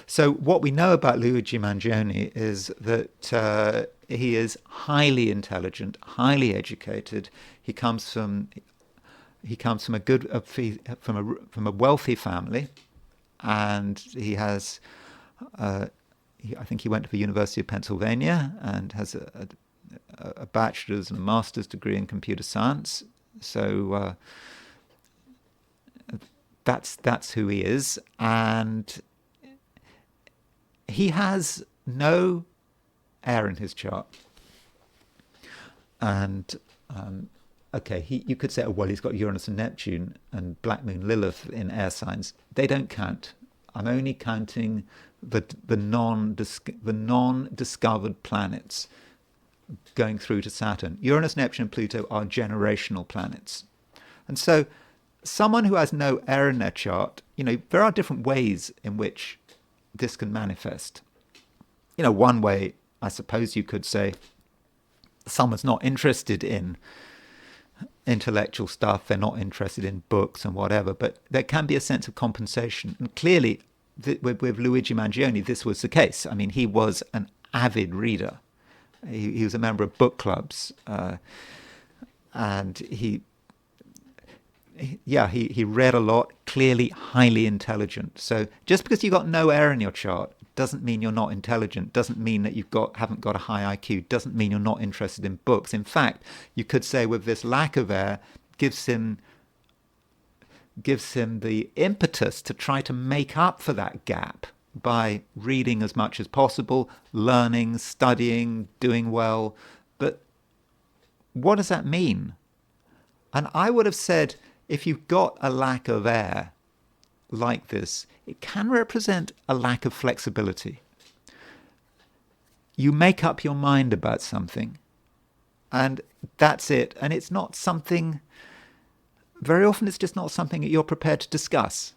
so what we know about Luigi Mangione is that he is highly intelligent, highly educated. He comes from a wealthy family, and he has. I think he went to the University of Pennsylvania and has a bachelor's and a master's degree in computer science. So that's who he is, and he has no air in his chart. And you could say, well, he's got Uranus and Neptune and Black Moon Lilith in air signs. They don't count. I'm only counting the non-discovered planets going through to Saturn. Uranus, Neptune, and Pluto are generational planets. And so someone who has no air in their chart, there are different ways in which this can manifest. One way, I suppose you could say, someone's not interested in intellectual stuff, they're not interested in books and whatever, but there can be a sense of compensation. And clearly, with Luigi Mangione, this was the case. I mean, he was an avid reader. He was a member of book clubs, and he read a lot, clearly highly intelligent. So just because you've got no air in your chart doesn't mean you're not intelligent, doesn't mean that haven't got a high IQ, doesn't mean you're not interested in books. In fact, you could say with this lack of air, gives him the impetus to try to make up for that gap by reading as much as possible, learning, studying, doing well. But what does that mean? And I would have said, if you've got a lack of air like this, it can represent a lack of flexibility. You make up your mind about something, and that's it. And it's not something, very often it's just not something that you're prepared to discuss.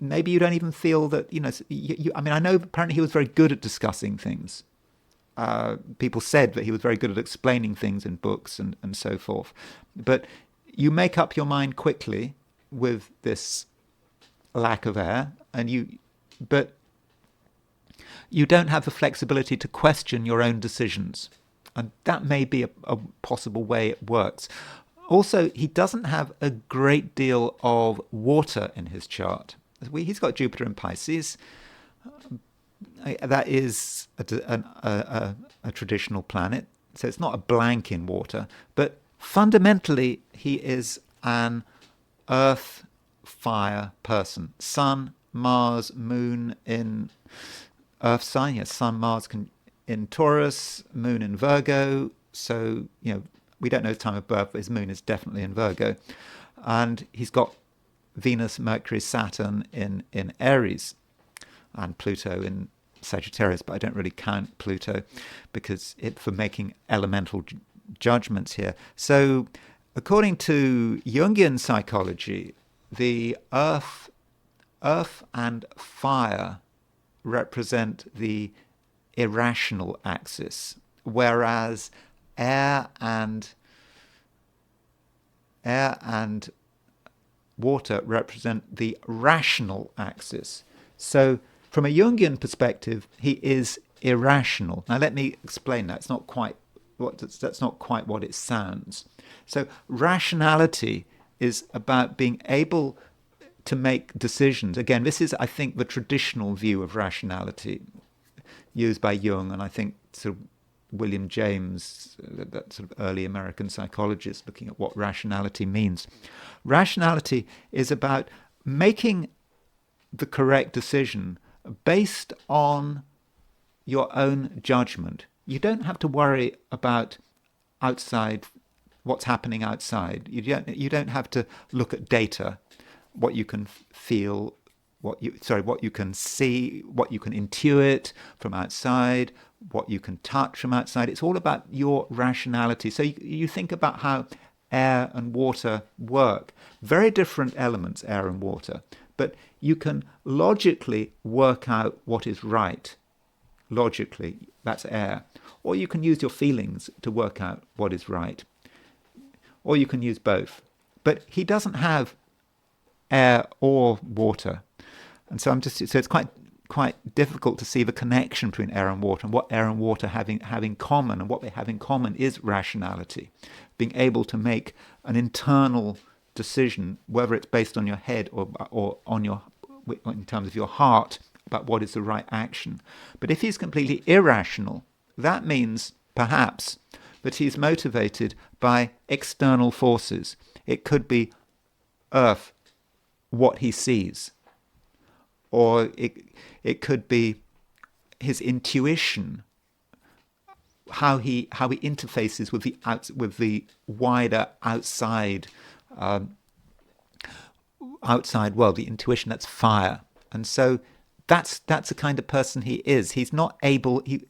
Maybe you don't even feel that, I mean, I know apparently he was very good at discussing things. People said that he was very good at explaining things in books and so forth. But you make up your mind quickly with this lack of air, but you don't have the flexibility to question your own decisions. And that may be a possible way it works. Also, he doesn't have a great deal of water in his chart. He's got Jupiter in Pisces. That is a traditional planet, so it's not a blank in water. But fundamentally, he is an earth fire person. Sun, Mars, Moon in Earth sign. Yes, Sun, Mars in Taurus, Moon in Virgo. So, we don't know the time of birth, but his Moon is definitely in Virgo. And he's got Venus, Mercury, Saturn in Aries, and Pluto in Sagittarius, but I don't really count Pluto because for making elemental judgments here. So according to Jungian psychology, the earth and fire represent the irrational axis, whereas air and water represent the rational axis. So from a Jungian perspective, he is irrational. Now let me explain that. That's not quite what it sounds. So rationality is about being able to make decisions. Again, this is, I think, the traditional view of rationality used by Jung, and I think sort of William James, that sort of early American psychologist, looking at what rationality means. Rationality is about making the correct decision based on your own judgment. You don't have to worry about what's happening outside. You don't have to look at data, what you can feel, what you can see, what you can intuit from outside, what you can touch from outside. It's all about your rationality. So you think about how air and water work. Very different elements, air and water. But you can logically work out what is right. Logically, that's air. Or you can use your feelings to work out what is right. Or you can use both. But he doesn't have air or water. And so it's quite difficult to see the connection between air and water and what air and water have in common. And what they have in common is rationality, being able to make an internal decision, whether it's based on your head or on in terms of your heart, about what is the right action. But if he's completely irrational, that means perhaps that he's motivated by external forces. It could be Earth, what he sees, or it could be his intuition, how he interfaces with the wider outside outside world, the intuition, that's fire. And so that's the kind of person he is. He's not able, he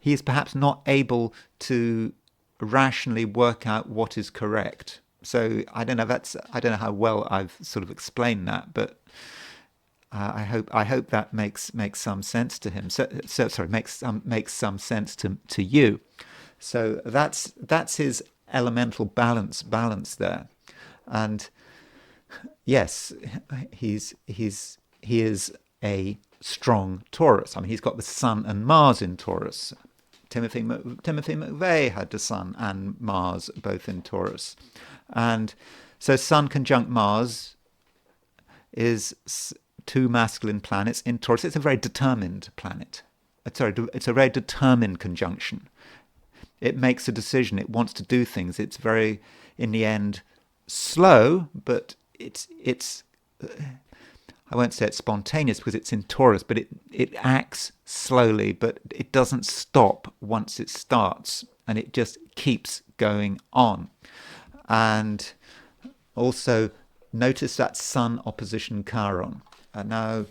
is perhaps not able to rationally work out what is correct. So I don't know how well I've sort of explained that, but I hope that makes some sense to him. So sorry, makes some sense to you. So that's his elemental balance there. And yes, he is a strong Taurus. I mean, he's got the Sun and Mars in Taurus. Timothy McVeigh had the Sun and Mars both in Taurus. And so Sun conjunct Mars is two masculine planets in Taurus. It's a very determined planet. It's a very determined conjunction. It makes a decision. It wants to do things. It's very, in the end, slow, but it's I won't say it's spontaneous because it's in Taurus, but it acts slowly, but it doesn't stop once it starts, and it just keeps going on. And also notice that Sun opposition Chiron. Now,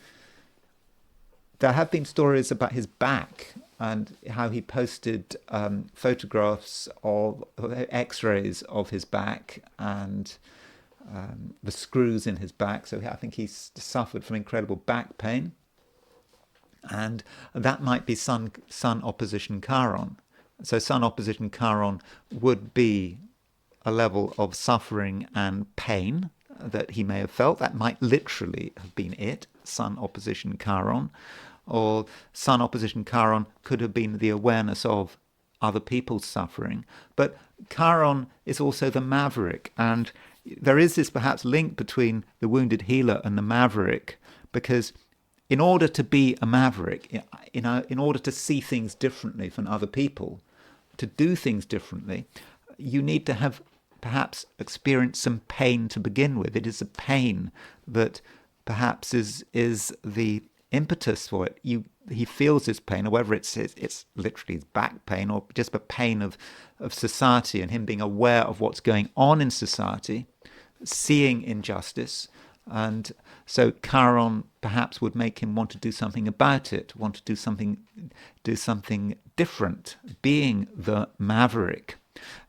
there have been stories about his back and how he posted photographs of X-rays of his back and the screws in his back. So I think he suffered from incredible back pain, and that might be Sun opposition Chiron. So Sun opposition Chiron would be a level of suffering and pain that he may have felt. That might literally have been it, Sun opposition Chiron. Or Sun opposition Chiron could have been the awareness of other people's suffering. But Chiron is also the maverick, and there is this perhaps link between the wounded healer and the maverick, because in order to be a maverick, in order to see things differently from other people, to do things differently, you need to have perhaps experienced some pain to begin with. It is a pain that perhaps is the impetus for it. He feels this pain, or whether it's literally his back pain or just the pain of society and him being aware of what's going on in society, seeing injustice. And so Chiron perhaps would make him want to do something about it, want to do something different, being the maverick.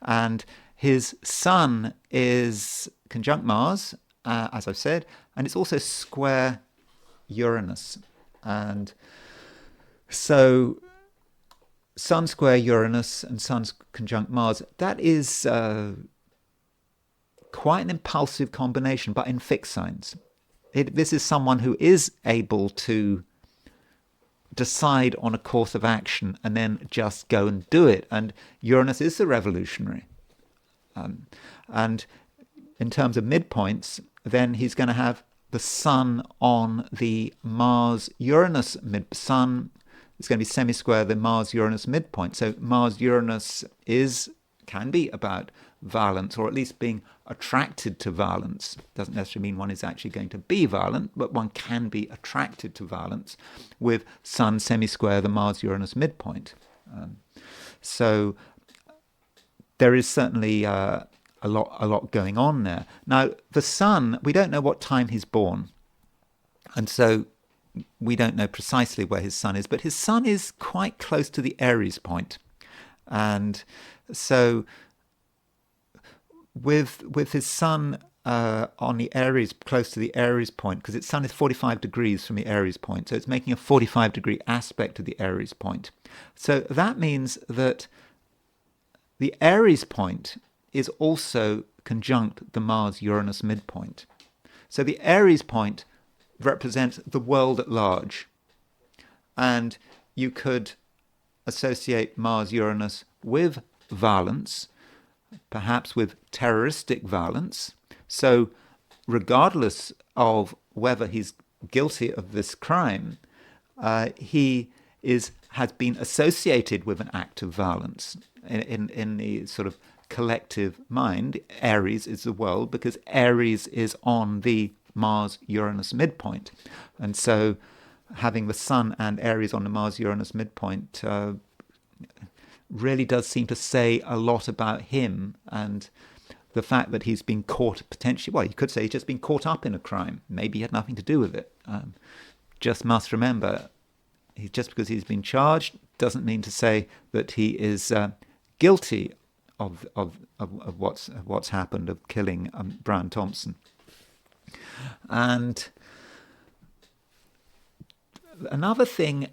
And his Sun is conjunct Mars, as I've said, and it's also square Uranus. And so Sun square Uranus and Sun conjunct Mars, that is quite an impulsive combination, but in fixed signs. This is someone who is able to decide on a course of action and then just go and do it. And Uranus is the revolutionary. And in terms of midpoints, then he's going to have the Sun on the Mars-Uranus Sun is going to be semi-square the Mars-Uranus midpoint. So Mars-Uranus can be about violence, or at least being attracted to violence. Doesn't necessarily mean one is actually going to be violent, but one can be attracted to violence with Sun semi-square the Mars-Uranus midpoint. So there is certainly a lot going on there. Now, the Sun, we don't know what time he's born, and so we don't know precisely where his Sun is, but his Sun is quite close to the Aries point. And so with his Sun on the Aries, close to the Aries point, because its Sun is 45 degrees from the Aries point, so it's making a 45-degree aspect to the Aries point. So that means that the Aries point is also conjunct the Mars-Uranus midpoint. So the Aries point represents the world at large. And you could associate Mars-Uranus with violence, perhaps with terroristic violence. So regardless of whether he's guilty of this crime, he has been associated with an act of violence in the sort of collective mind. Aries is the world because Aries is on the Mars-Uranus midpoint. And so having the Sun and Aries on the Mars-Uranus midpoint really does seem to say a lot about him. And the fact that he's been caught potentially, well, you could say he's just been caught up in a crime. Maybe he had nothing to do with it. Just must remember, just because he's been charged doesn't mean to say that he is guilty of what's happened, of killing Brian Thompson. And another thing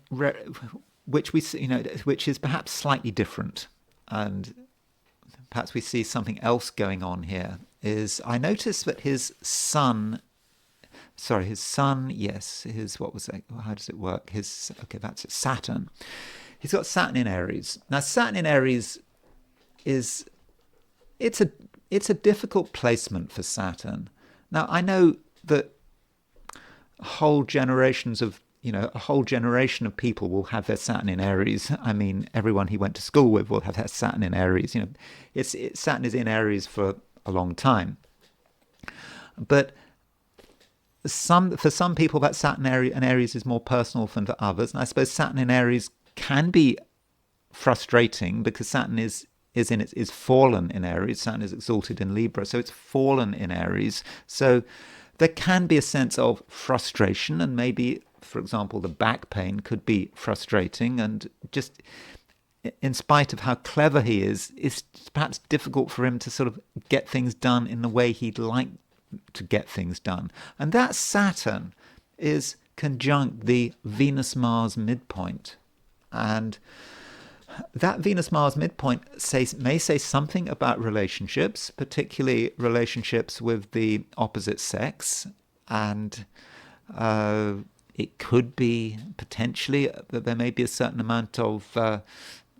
which we see, which is perhaps slightly different, and perhaps we see something else going on here, is I noticed that his son, yes, what was that? How does it work? That's it, Saturn. He's got Saturn in Aries. Now, Saturn in Aries it's a difficult placement for Saturn. Now, I know that a whole generation of people will have their Saturn in Aries. I mean, everyone he went to school with will have their Saturn in Aries. Saturn is in Aries for a long time. But for some people, that Saturn in Aries is more personal than for others. And I suppose Saturn in Aries can be frustrating because Saturn is fallen in Aries. Saturn is exalted in Libra, so it's fallen in Aries. So there can be a sense of frustration, and maybe, for example, the back pain could be frustrating, and just in spite of how clever he is, it's perhaps difficult for him to sort of get things done in the way he'd like to get things done. And that Saturn is conjunct the Venus-Mars midpoint. And that Venus-Mars midpoint may say something about relationships, particularly relationships with the opposite sex. And it could be potentially that there may be a certain amount of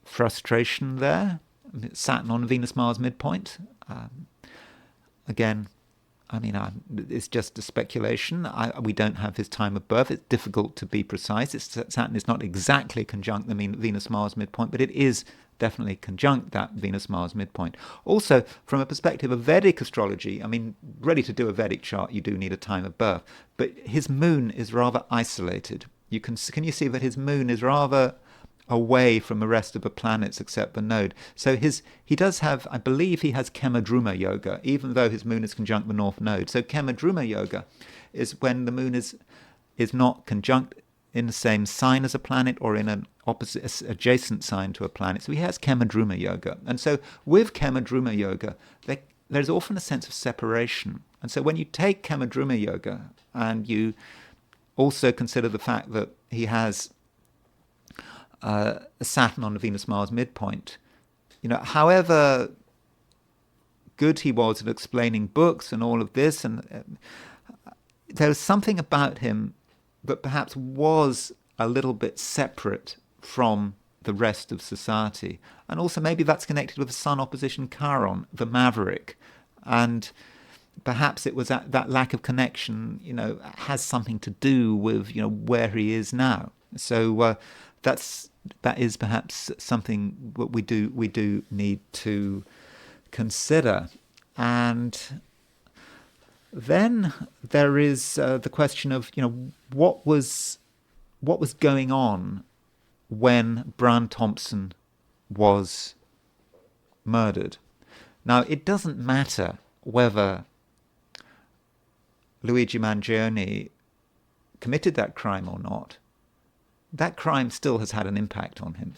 frustration there. Saturn on Venus-Mars midpoint. Again, I mean, it's just a speculation. We don't have his time of birth. It's difficult to be precise. Saturn is not exactly conjunct the Venus-Mars midpoint, but it is definitely conjunct that Venus-Mars midpoint. Also, from a perspective of Vedic astrology, I mean, ready to do a Vedic chart, you do need a time of birth. But his moon is rather isolated. Can you see that his moon is rather away from the rest of the planets except the node? So he does have, I believe he has Kemadruma yoga, even though his moon is conjunct the north node. So Kemadruma yoga is when the moon is not conjunct in the same sign as a planet or in an opposite adjacent sign to a planet. So he has Kemadruma yoga. And so with Kemadruma yoga, there's often a sense of separation. And so when you take Kemadruma yoga and you also consider the fact that he has Saturn on the Venus-Mars midpoint, however good he was at explaining books and all of this, and there was something about him that perhaps was a little bit separate from the rest of society. And also maybe that's connected with the Sun opposition Chiron, the maverick. And perhaps it was that lack of connection, has something to do with, where he is now. So that is perhaps something that we do need to consider. And then there is the question of what was going on when Brian Thompson was murdered. Now, it doesn't matter whether Luigi Mangione committed that crime or not. That crime still has had an impact on him.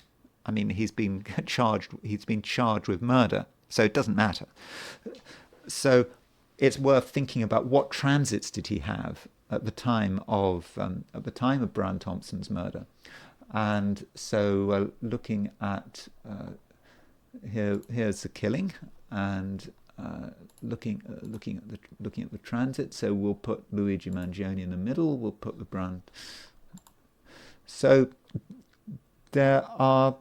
I mean, he's been charged with murder, so it doesn't matter. So it's worth thinking about what transits did he have at the time of Brian Thompson's murder. And so looking at here's the killing, and looking at the transit. So we'll put Luigi Mangione in the middle. We'll put the Brian. So there are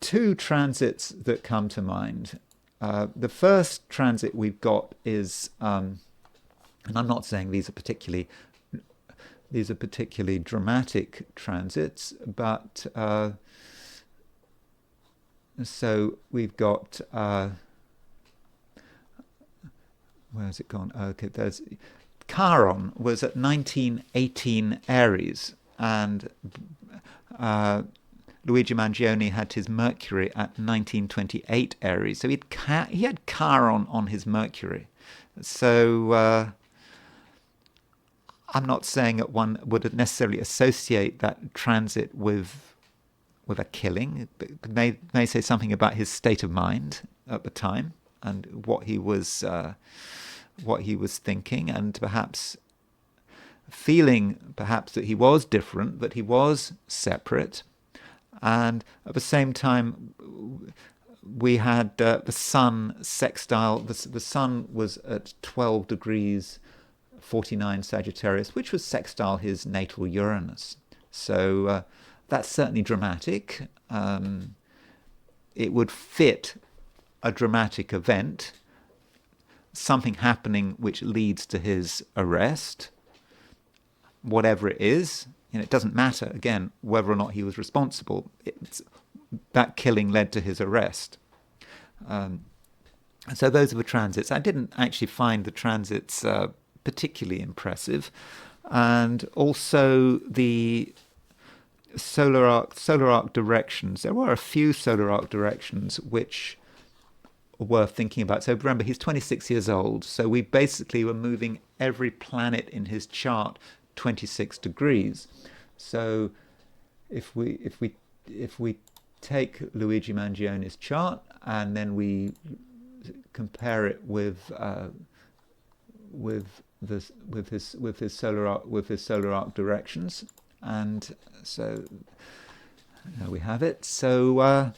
two transits that come to mind. The first transit we've got is, and I'm not saying these are particularly dramatic transits, but so we've got where's it gone? Okay, there's Chiron was at 1918 Aries, and Luigi Mangione had his Mercury at 1928 Aries, so he had Chiron on his Mercury. So I'm not saying that one would necessarily associate that transit with a killing. It may say something about his state of mind at the time and what he was thinking, and perhaps feeling that he was different, that he was separate. And at the same time, we had the Sun sextile. The Sun was at 12 degrees 49 Sagittarius, which was sextile his natal Uranus. So that's certainly dramatic. It would fit a dramatic event, something happening which leads to his arrest, whatever it is. It doesn't matter, again, whether or not he was responsible. That killing led to his arrest. So those are the transits. I didn't actually find the transits particularly impressive. And also the solar arc directions. There were a few solar arc directions which are worth thinking about. So remember, he's 26 years old. So we basically were moving every planet in his chart 26 degrees. So if we take Luigi Mangione's chart and then we compare it with his solar arc directions, and so there we have it. So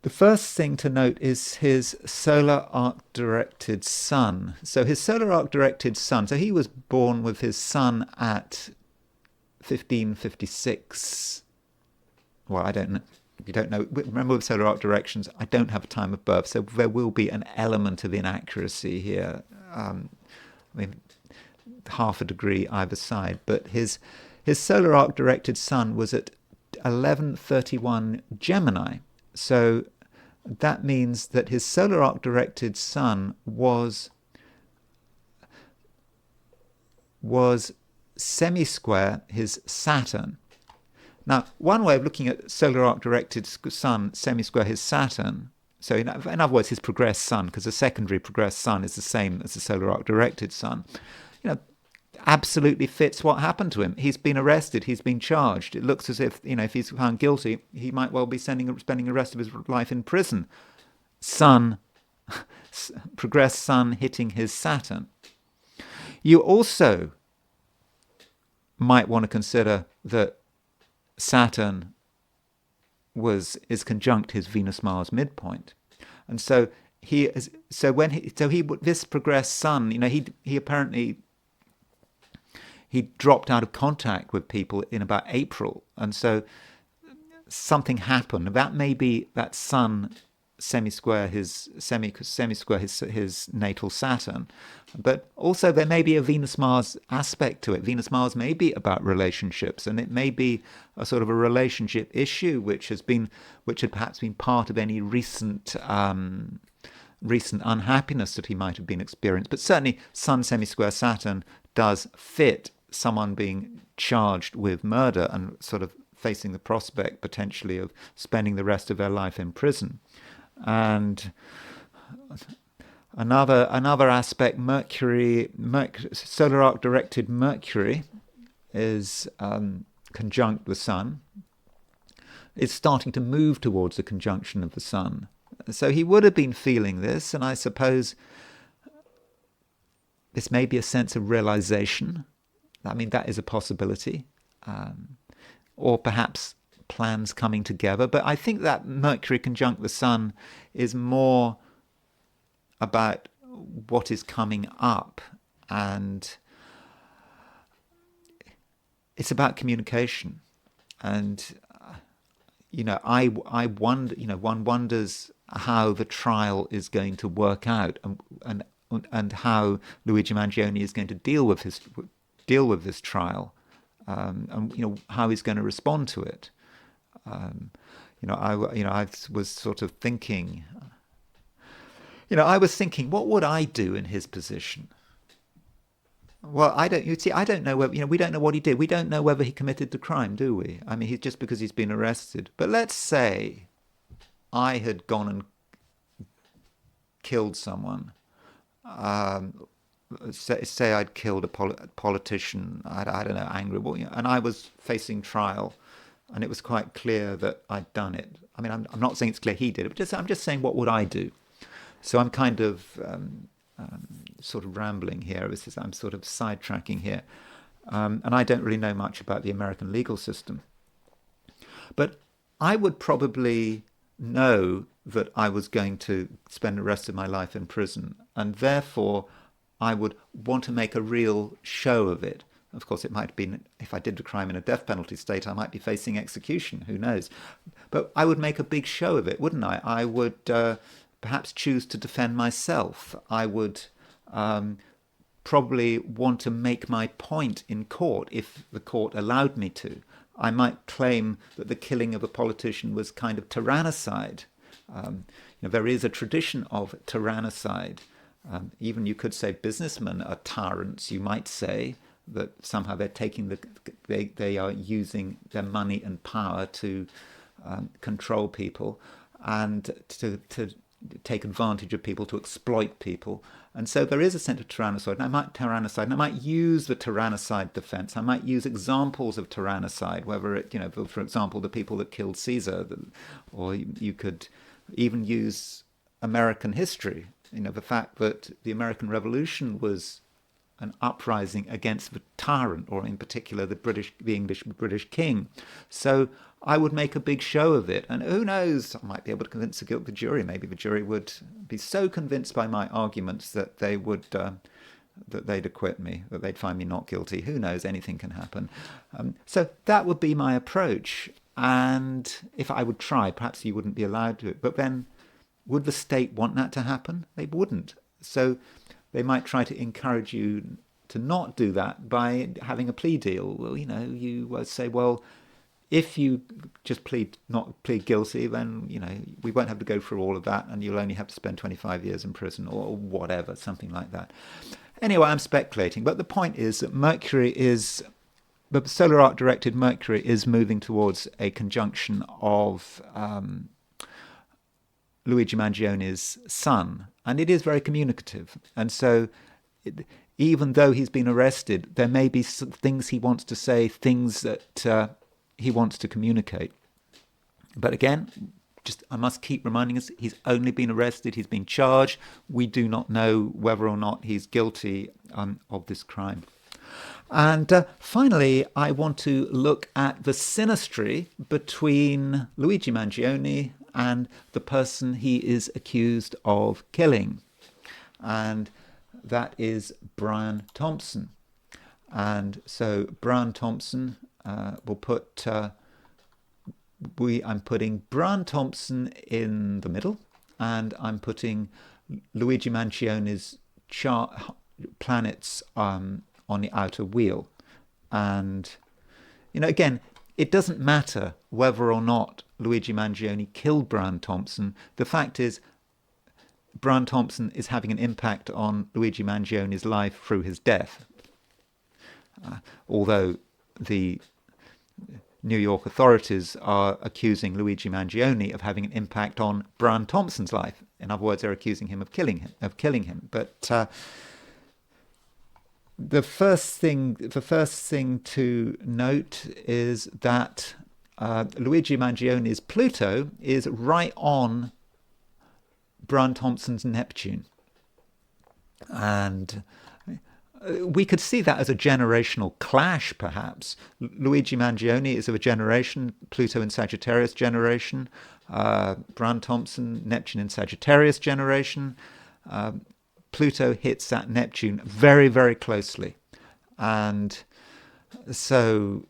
the first thing to note is his solar arc directed sun. So his solar arc directed sun, so he was born with his sun at 1556. Well, I don't know. If you don't know, remember with solar arc directions, I don't have a time of birth, so there will be an element of inaccuracy here. I mean, half a degree either side. But his solar arc directed sun was at 1131 Gemini. So that means that his solar arc directed sun was semi-square his Saturn. Now, one way of looking at solar arc directed sun semi-square his Saturn, so in other words, his progressed sun, because the secondary progressed sun is the same as the solar arc directed sun, absolutely fits what happened to him. He's been arrested. He's been charged. It looks as if, if he's found guilty, he might well be spending the rest of his life in prison. Sun, progressed sun hitting his Saturn. You also might want to consider that Saturn is conjunct his Venus-Mars midpoint, and so this progressed sun, he apparently dropped out of contact with people in about April, and so something happened. That may be that sun semi-square his natal Saturn, but also there may be a Venus-Mars aspect to it. Venus-Mars may be about relationships, and it may be a sort of a relationship issue which had perhaps been part of any recent unhappiness that he might have been experienced. But certainly Sun semi-square Saturn does fit someone being charged with murder and sort of facing the prospect potentially of spending the rest of their life in prison. And another aspect, solar arc directed Mercury is conjunct the Sun. It's starting to move towards the conjunction of the Sun. So he would have been feeling this, and I suppose this may be a sense of realization. I mean, that is a possibility. Or perhaps plans coming together. But I think that Mercury conjunct the Sun is more about what is coming up, and it's about communication. And I wonder, one wonders how the trial is going to work out, and how Luigi Mangione is going to deal with this trial, and how he's going to respond to it. I was sort of thinking, what would I do in his position? Well, I don't. You see, I don't know whether we don't know what he did. We don't know whether he committed the crime, do we? I mean, he's just because he's been arrested. But let's say I had gone and killed someone. Um, say I'd killed a politician. I don't know, angry, well, and I was facing trial, and it was quite clear that I'd done it. I mean, I'm not saying it's clear he did it, but I'm just saying what would I do. So I'm kind of sort of rambling here. I'm sort of sidetracking here. And I don't really know much about the American legal system. But I would probably know that I was going to spend the rest of my life in prison. And therefore, I would want to make a real show of it. Of course, it might have been, if I did the crime in a death penalty state, I might be facing execution. Who knows? But I would make a big show of it, wouldn't I? I would perhaps choose to defend myself. I would probably want to make my point in court if the court allowed me to. I might claim that the killing of a politician was kind of tyrannicide. There is a tradition of tyrannicide. Even you could say businessmen are tyrants. You might say that somehow they're taking they are using their money and power to control people and to take advantage of people, to exploit people. And so there is a sense of tyrannicide. And I might use the tyrannicide defense. I might use examples of tyrannicide, whether it, for example, the people that killed Caesar, or you could even use American history. The fact that the American Revolution was an uprising against the tyrant, or in particular the English British king. So I would make a big show of it, and who knows, I might be able to convince the jury. Maybe the jury would be so convinced by my arguments that they would that they'd acquit me, that they'd find me not guilty. Who knows? Anything can happen. So that would be my approach. And if I would try, perhaps you wouldn't be allowed to. But then, would the state want that to happen? They wouldn't. So they might try to encourage you to not do that by having a plea deal. Well, you say, well, if you just plead guilty, then we won't have to go through all of that, and you'll only have to spend 25 years in prison or whatever, something like that. Anyway, I'm speculating, but the point is that the solar arc directed Mercury is moving towards a conjunction of Luigi Mangione's sun, and it is very communicative. And so even though he's been arrested, there may be some things he wants to say, things that he wants to communicate. But again, I must keep reminding us, he's only been arrested, he's been charged. We do not know whether or not he's guilty of this crime. And finally, I want to look at the synastry between Luigi Mangione and the person he is accused of killing. And that is Brian Thompson. And so Brian Thompson will put... I'm putting Brian Thompson in the middle, and I'm putting Luigi Mancione's planets on the outer wheel. And, again, it doesn't matter whether or not Luigi Mangione killed Brian Thompson. The fact is, Brian Thompson is having an impact on Luigi Mangione's life through his death. Although the New York authorities are accusing Luigi Mangione of having an impact on Brian Thompson's life. In other words, they're accusing him of killing him. But the first thing to note is that Luigi Mangione's Pluto is right on Brian Thompson's Neptune, and we could see that as a generational clash, perhaps. Luigi Mangione is of a generation, Pluto in Sagittarius generation, Brian Thompson, Neptune in Sagittarius generation. Pluto hits that Neptune very, very closely. And so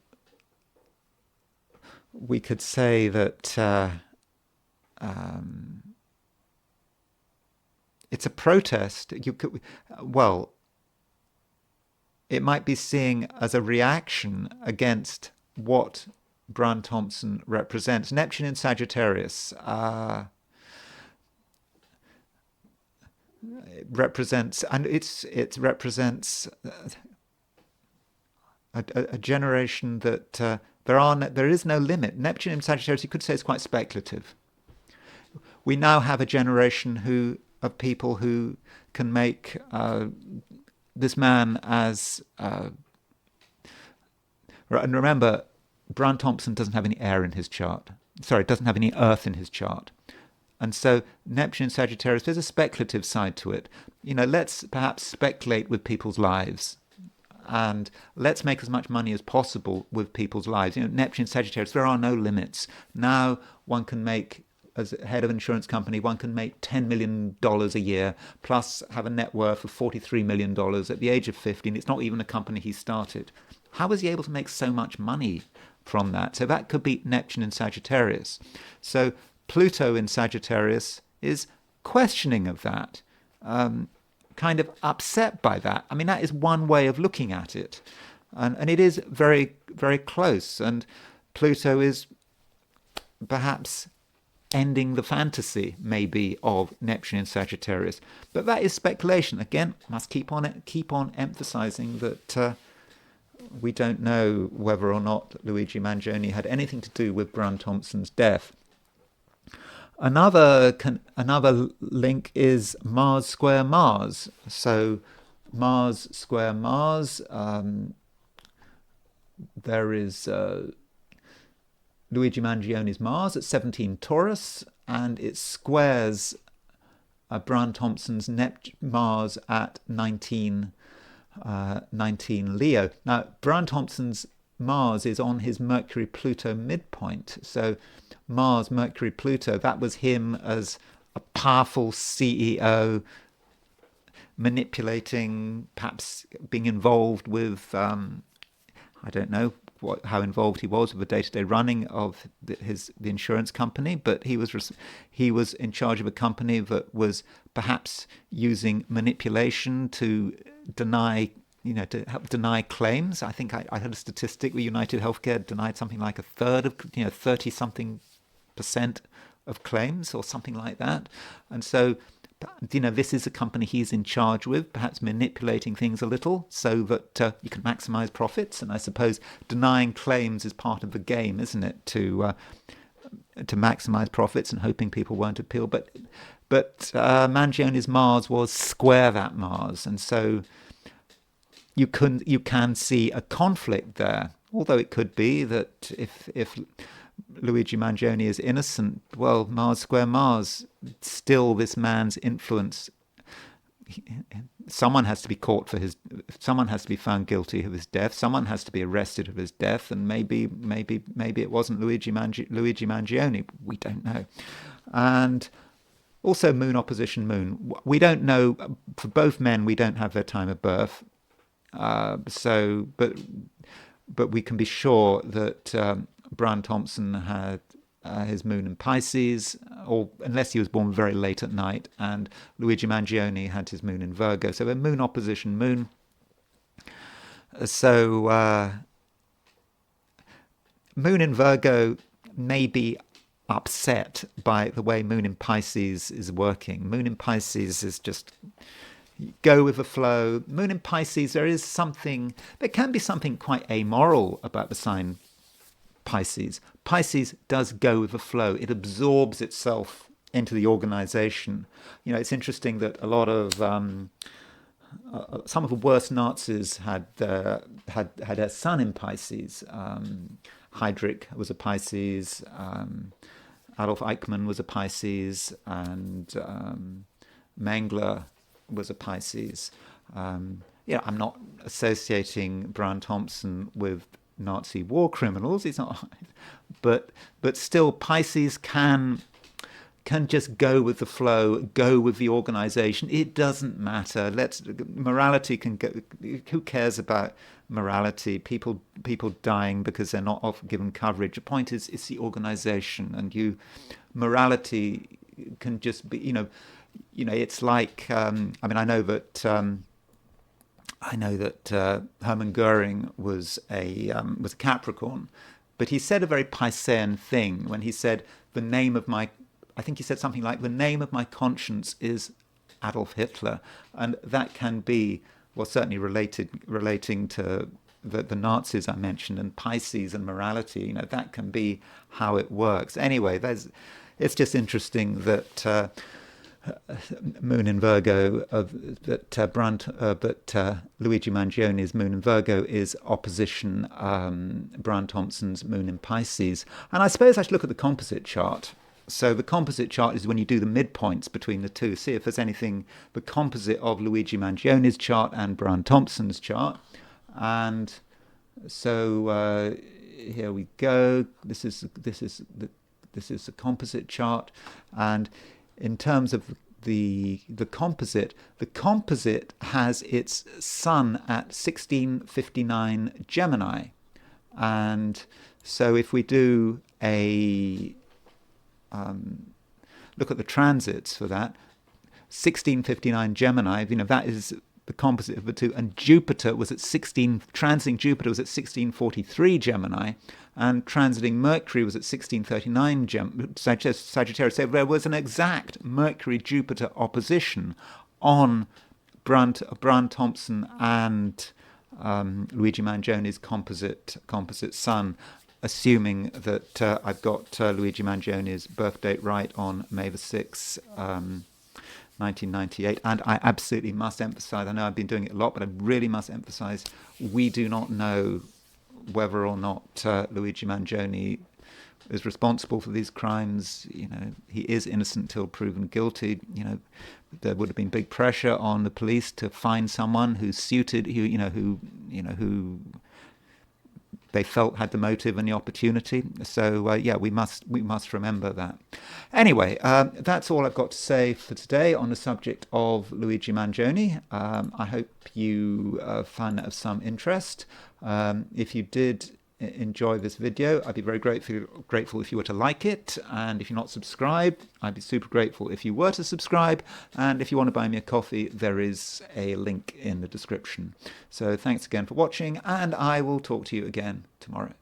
we could say that it's a protest. It might be seen as a reaction against what Brian Thompson represents. Neptune in Sagittarius represents a generation that there is no limit. Neptune in Sagittarius, you could say, is quite speculative. We now have a generation of people who can make this man as and remember, Brian Thompson doesn't have any air in his chart. Sorry, doesn't have any earth in his chart. And so Neptune in Sagittarius, there's a speculative side to it. Let's perhaps speculate with people's lives. And let's make as much money as possible with people's lives. Neptune in Sagittarius, there are no limits. Now one can make, as head of an insurance company, one can make $10 million a year, plus have a net worth of $43 million at the age of 50. And it's not even a company he started. How was he able to make so much money from that? So that could be Neptune in Sagittarius. So Pluto in Sagittarius is questioning of that, kind of upset by that. I mean, that is one way of looking at it. And it is very, very close. And Pluto is perhaps ending the fantasy, maybe, of Neptune in Sagittarius. But that is speculation. Again, must keep on emphasizing that we don't know whether or not Luigi Mangione had anything to do with Brian Thompson's death. Another link is Mars square Mars. So Mars square Mars, there is Luigi Mangione's Mars at 17 Taurus, and it squares Brian Thompson's Mars at 19 Leo. Now, Brian Thompson's Mars is on his Mercury-Pluto midpoint. So Mars, Mercury, Pluto, that was him as a powerful CEO, manipulating, perhaps being involved with, I don't know how involved he was with the day-to-day running of the insurance company, but he was in charge of a company that was perhaps using manipulation to deny to help deny claims. I think I heard a statistic where United Healthcare denied something like a third of, 30-something% of claims or something like that. And so, this is a company he's in charge with, perhaps manipulating things a little so that you can maximize profits. And I suppose denying claims is part of the game, isn't it? To maximize profits and hoping people won't appeal. But Mangione's Mars was square that Mars, and so you can see a conflict there. Although it could be that if Luigi Mangione is innocent, well, Mars square Mars, still this man's influence. Someone has to be someone has to be found guilty of his death. Someone has to be arrested of his death, and maybe it wasn't Luigi Mangione. We don't know. And also Moon opposition Moon. We don't know, for both men, we don't have their time of birth. But we can be sure that Brian Thompson had his moon in Pisces, or unless he was born very late at night, and Luigi Mangione had his moon in Virgo. So a Moon opposition Moon. So Moon in Virgo may be upset by the way Moon in Pisces is working. Moon in Pisces is just go with the flow. Moon in Pisces, there can be something quite amoral about the sign Pisces. Pisces does go with the flow. It absorbs itself into the organization. It's interesting that a lot of some of the worst Nazis had their sun in Pisces. Heydrich was a Pisces. Adolf Eichmann was a Pisces, and Mengele was a Pisces. I'm not associating Brian Thompson with Nazi war criminals. He's not, but still, Pisces can just go with the flow, go with the organization. It doesn't matter. Morality can go. Who cares about morality? People dying because they're not given coverage. The point is, it's the organization, and morality can just be. It's like. I know that Hermann Goering was a Capricorn, but he said a very Piscean thing when he said I think he said something like, the name of my conscience is Adolf Hitler, and that can be, well, certainly relating to the Nazis I mentioned, and Pisces and morality, you know, that can be how it works. Anyway, it's just interesting that Moon in Virgo, but Luigi Mangione's Moon in Virgo is opposition Brian Thompson's Moon in Pisces. And I suppose I should look at the composite chart. So the composite chart is when you do the midpoints between the two, see if there's anything, the composite of Luigi Mangione's chart and Brian Thompson's chart. And so here we go. This is the composite chart, and in terms of the composite has its sun at 1659 Gemini, and so if we do a look at the transits for that, 1659 Gemini, you know, that is the composite of the two, and Jupiter was at transiting Jupiter was at 1643 Gemini, and transiting Mercury was at 1639 Sagittarius. So there was an exact Mercury-Jupiter opposition on Brian Thompson and Luigi Mangione's composite sun, assuming that I've got Luigi Mangione's birth date right on May the 6th, 1998. And I absolutely must emphasize, I know I've been doing it a lot, but I really must emphasize, we do not know whether or not Luigi Mangione is responsible for these crimes. You know, he is innocent till proven guilty. You know, there would have been big pressure on the police to find someone who they felt had the motive and the opportunity. So yeah, we must remember that. Anyway, that's all I've got to say for today on the subject of Luigi Mangione. I hope you found that of some interest. If you did enjoy this video, I'd be very grateful if you were to like it, and if you're not subscribed, I'd be super grateful if you were to subscribe, and if you want to buy me a coffee, there is a link in the description. So thanks again for watching, and I will talk to you again tomorrow.